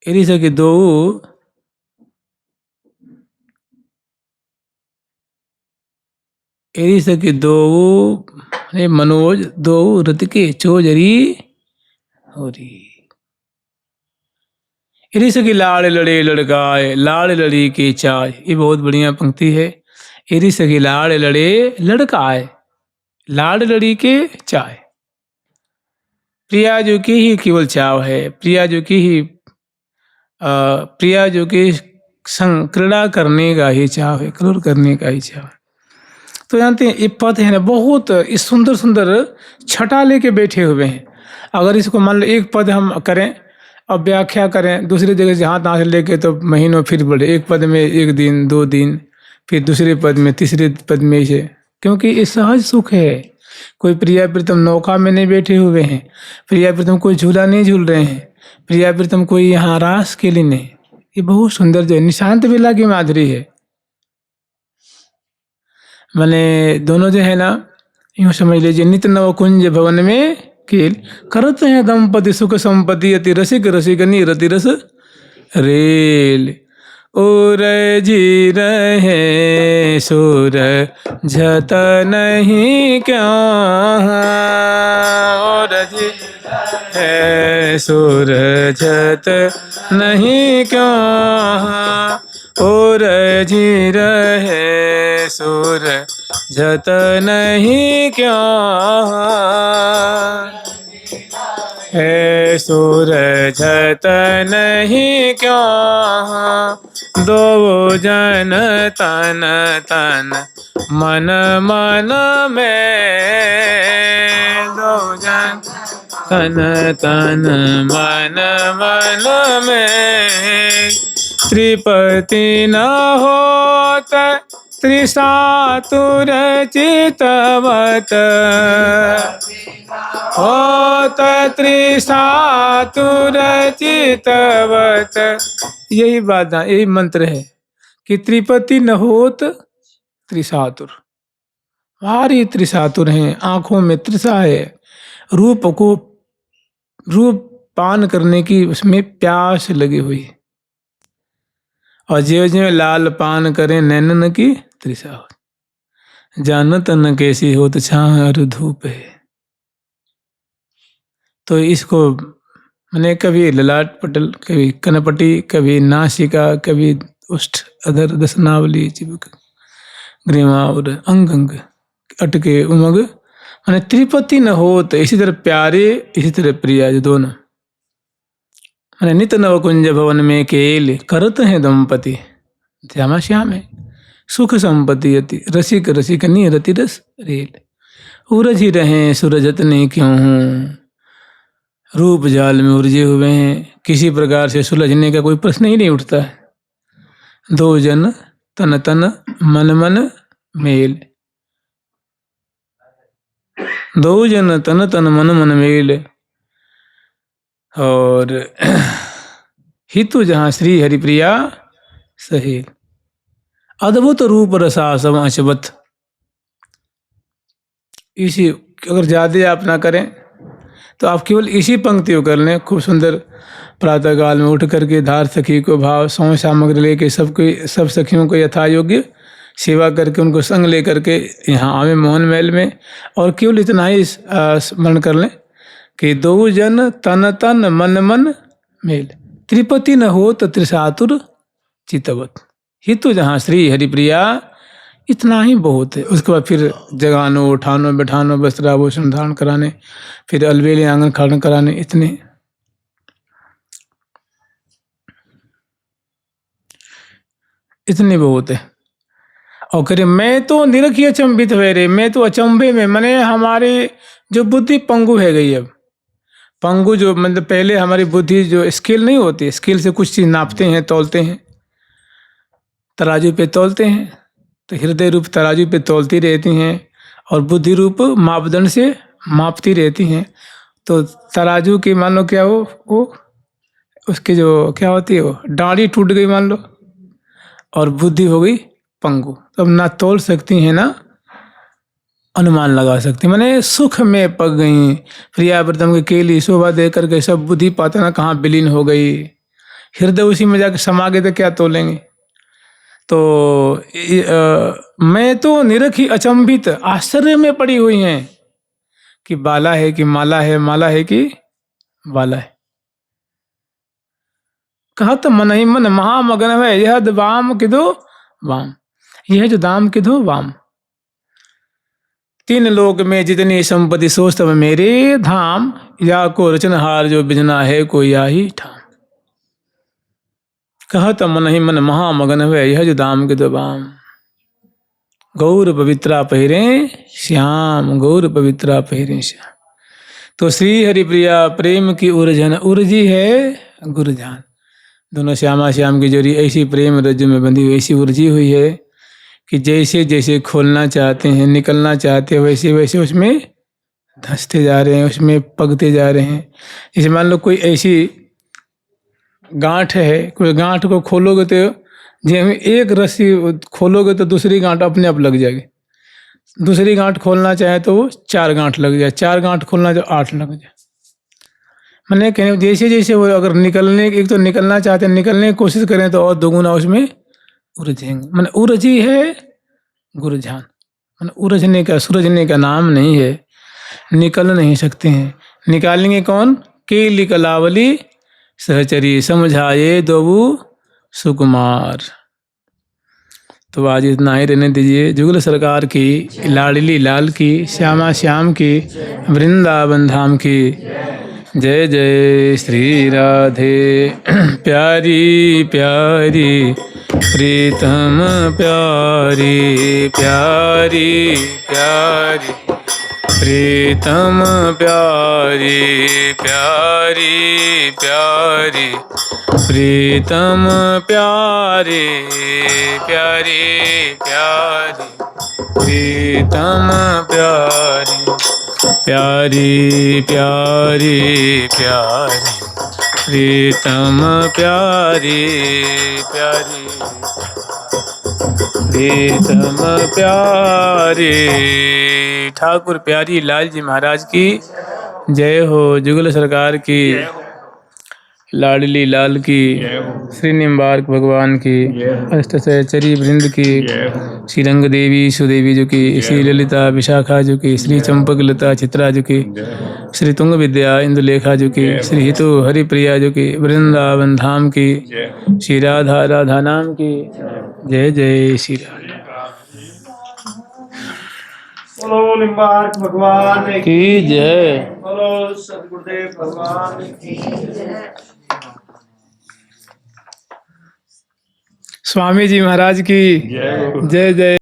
एरी सखी दो एरी सखी दो मनोज दो रत के चोजरी होरी। एरी सखी लाड़ लड़े लड़काए लाड़ लड़ी के चाय। ये बहुत बढ़िया पंक्ति है। एरी सखी लाड़ लड़े लड़काए लाड़ लड़ी के चाय। प्रिया जो की ही केवल चाव है, प्रिया जो की ही प्रिया जो कि संग क्रीड़ा करने का ही चाव है, क्रूर करने का ही चाव है। तो जानते हैं ये पद है ना बहुत इस सुंदर सुंदर छटा लेके बैठे हुए हैं। अगर इसको मान लो एक पद हम करें और व्याख्या करें दूसरी जगह से हाथ हाथ लेके तो महीनों फिर बढ़े। एक पद में एक दिन दो दिन फिर दूसरे पद में तीसरे पद में से, क्योंकि ये सहज सुख है। कोई प्रिया प्रीतम नौका में नहीं बैठे हुए हैं, प्रिया प्रीतम कोई झूला नहीं झूल रहे हैं, प्रिया प्रीतम कोई यहाँ रास के लिए नहीं। ये बहुत सुंदर जो है निशांत बेला की माधुरी है। मैंने दोनों जो है ना यूँ समझ लीजिए नित नव कुंज भवन में खेल करत हैं दंपति सुख संपत्ति अति रसिक रसिकनी रति रस रेल। और जी रहे सुर झत नहीं क्या और जी है सुर झत नहीं क्या और जी रहे सुर झत नहीं क्या है सुर झत नहीं क्या दो जन तन तन मन मन में दो जन तन तन मन मन में त्रिपति न होत त्रिसातुर चितवत होत त्रिसातुर चितवत। यही बात है, यही मंत्र है कि त्रिपति न होत त्रिसातुर। भारी त्रिसातुर हैं, आंखों में त्रिसा है, रूप को रूप पान करने की उसमें प्यास लगी हुई। और ज्यो ज्यो लाल पान करे नैनन की त्रिषा हो जानत न कैसी हो तो छार धूप है। तो इसको मैंने कभी ललाट पटल कभी कनपटी कभी नासिका कभी उष्ठ अधर दसनावली चिबक ग्रीवा और अंग अंग अटके उमग मैंने त्रिपति न हो तो इसी तरह प्यारे इसी तरह प्रिया जो दोनों मैंने नित नव कुंज भवन में केल करत हैं दंपति श्यामा श्याम है सुख संपत्ति अति रसिक रसिकनी रति रस रेल। उरझ ही रहे सूरजत नहीं क्यों हूँ रूप जाल में उलझे हुए हैं, किसी प्रकार से सुलझने का कोई प्रश्न ही नहीं उठता है। दो जन तन तन मन मन मेल दो जन तन तन मन मन मेल और हितु जहाँ श्री हरिप्रिया सहेल। अद्भुत रूप रसासम अचबत। इसी अगर ज़्यादा आप ना करें तो आप केवल इसी पंक्ति को कर लें। खूब सुंदर प्रातःकाल में उठ करके धार सखी को भाव सौ सामग्री लेके सब सखियों को यथा योग्य सेवा करके उनको संग ले करके यहाँ आवे मोहन महल में। और केवल इतना ही स्मरण कर लें कि दो जन तन तन मन मन मेल त्रिपति न हो तो त्रिसातुर चितवत। हितु जहाँ श्री हरिप्रिया इतना ही बहुत है। उसके बाद फिर जगानो उठानो बैठानो वस्त्राभूषण धारण कराने फिर अलबेले आंगन खाड़न कराने इतने बहुत है। और कह रहे मैं तो निरखी अचंभित हुए रे, मैं तो अचंभे में, मैंने हमारी जो बुद्धि पंगु है गई। अब पंगु जो मतलब पहले हमारी बुद्धि जो स्केल नहीं होती, स्केल से कुछ चीज नापते हैं, तौलते हैं, तराजू पे तौलते हैं, तो हृदय रूप तराजू पे तौलती रहती हैं और बुद्धि रूप मापदंड से मापती रहती हैं। तो तराजू की मान लो क्या हो, वो उसकी जो क्या होती है, वो डांडी टूट गई मान लो, और बुद्धि हो गई पंगु। तो अब ना तोल सकती हैं ना अनुमान लगा सकती, मैंने सुख में पक गई, प्रियाव्रतम के केली शोभा दे करके सब बुद्धि पाता ना कहाँ विलीन हो गई, हृदय उसी में जाकर समा गए, तो क्या तोलेंगे। तो मैं तो निरखी अचंभित आश्चर्य में पड़ी हुई हैं कि बाला है कि माला है, माला है कि बाला है। कहत मन ही मन महामगन है, यह वाम किधो वाम, यह जो दाम किधो वाम। तीन लोक में जितनी संपत्ति सोच तब मेरे धाम, या को रचनहार जो बिजना है कोई आही ठाम। कहत मन ही मन महामगन है, यह जो दाम किधो वाम। गौर पवित्रा पहिरे श्याम, गौर पवित्रा पहिरे श्याम। तो श्री हरिप्रिया प्रेम की उर्जन, उर्जी है गुरजान। दोनों श्यामा श्याम की जोड़ी ऐसी प्रेम रज्जु में बंधी हुई, ऐसी उर्जी हुई है कि जैसे जैसे खोलना चाहते हैं, निकलना चाहते हैं, वैसे वैसे उसमें धंसते जा रहे हैं, उसमें पकते जा रहे हैं। जैसे मान लो कोई ऐसी गांठ है, कोई गांठ को खोलोगे तो जब एक रस्सी खोलोगे तो दूसरी गांठ अपने आप लग जाएगी, दूसरी गांठ खोलना चाहे तो वो 4 गांठ लग जाए, 4 गांठ खोलना तो 8 लग जाए। मैंने कहने जैसे जैसे वो अगर निकलने, एक तो निकलना चाहते हैं, निकलने की कोशिश करें तो और दोगुना उसमें उलझेंगे। मैंने उलझी है गुरजान, मैंने उलझने का, सुलझने का नाम नहीं है, निकल नहीं सकते हैं। निकालेंगे कौन, केली कलावली सहचरी, समझाए दोबू सुकुमार। तो आज इतना ही रहने दीजिए। जुगल सरकार की, लाडली लाल की, श्यामा श्याम की, वृंदावन धाम की जय जय। श्री राधे प्यारी प्यारी प्रीतम प्यारी, प्यारी प्यारी प्रीतम प्यारी, प्यारी प्यारी प्रीतम प्यारी, प्यारी प्यारी प्रीतम प्यारी, प्यारी प्यारी प्यारी प्रीतम प्यारी, प्यारी प्रीतम प्यारी। ठाकुर प्यारी लाल जी महाराज की जय हो। जुगल सरकार की, लाडली लाल की, श्री निम्बार्क भगवान की, अष्टसहचरी वृंद की, श्री रंग देवी सुदेवी जो की, श्री ललिता विशाखा जो की, श्री चंपक लता चित्रा जो की, श्री तुंग विद्या इंदुलेखा जो की, श्री हितु हरिप्रिया जो की, वृंदावन धाम की, श्री राधा राधा नाम की जय जय। श्री राधा बोलो निम्बार्क भगवान की जय, बोलो सद्गुरुदेव भगवान की जय। स्वामी जी महाराज की जय जय।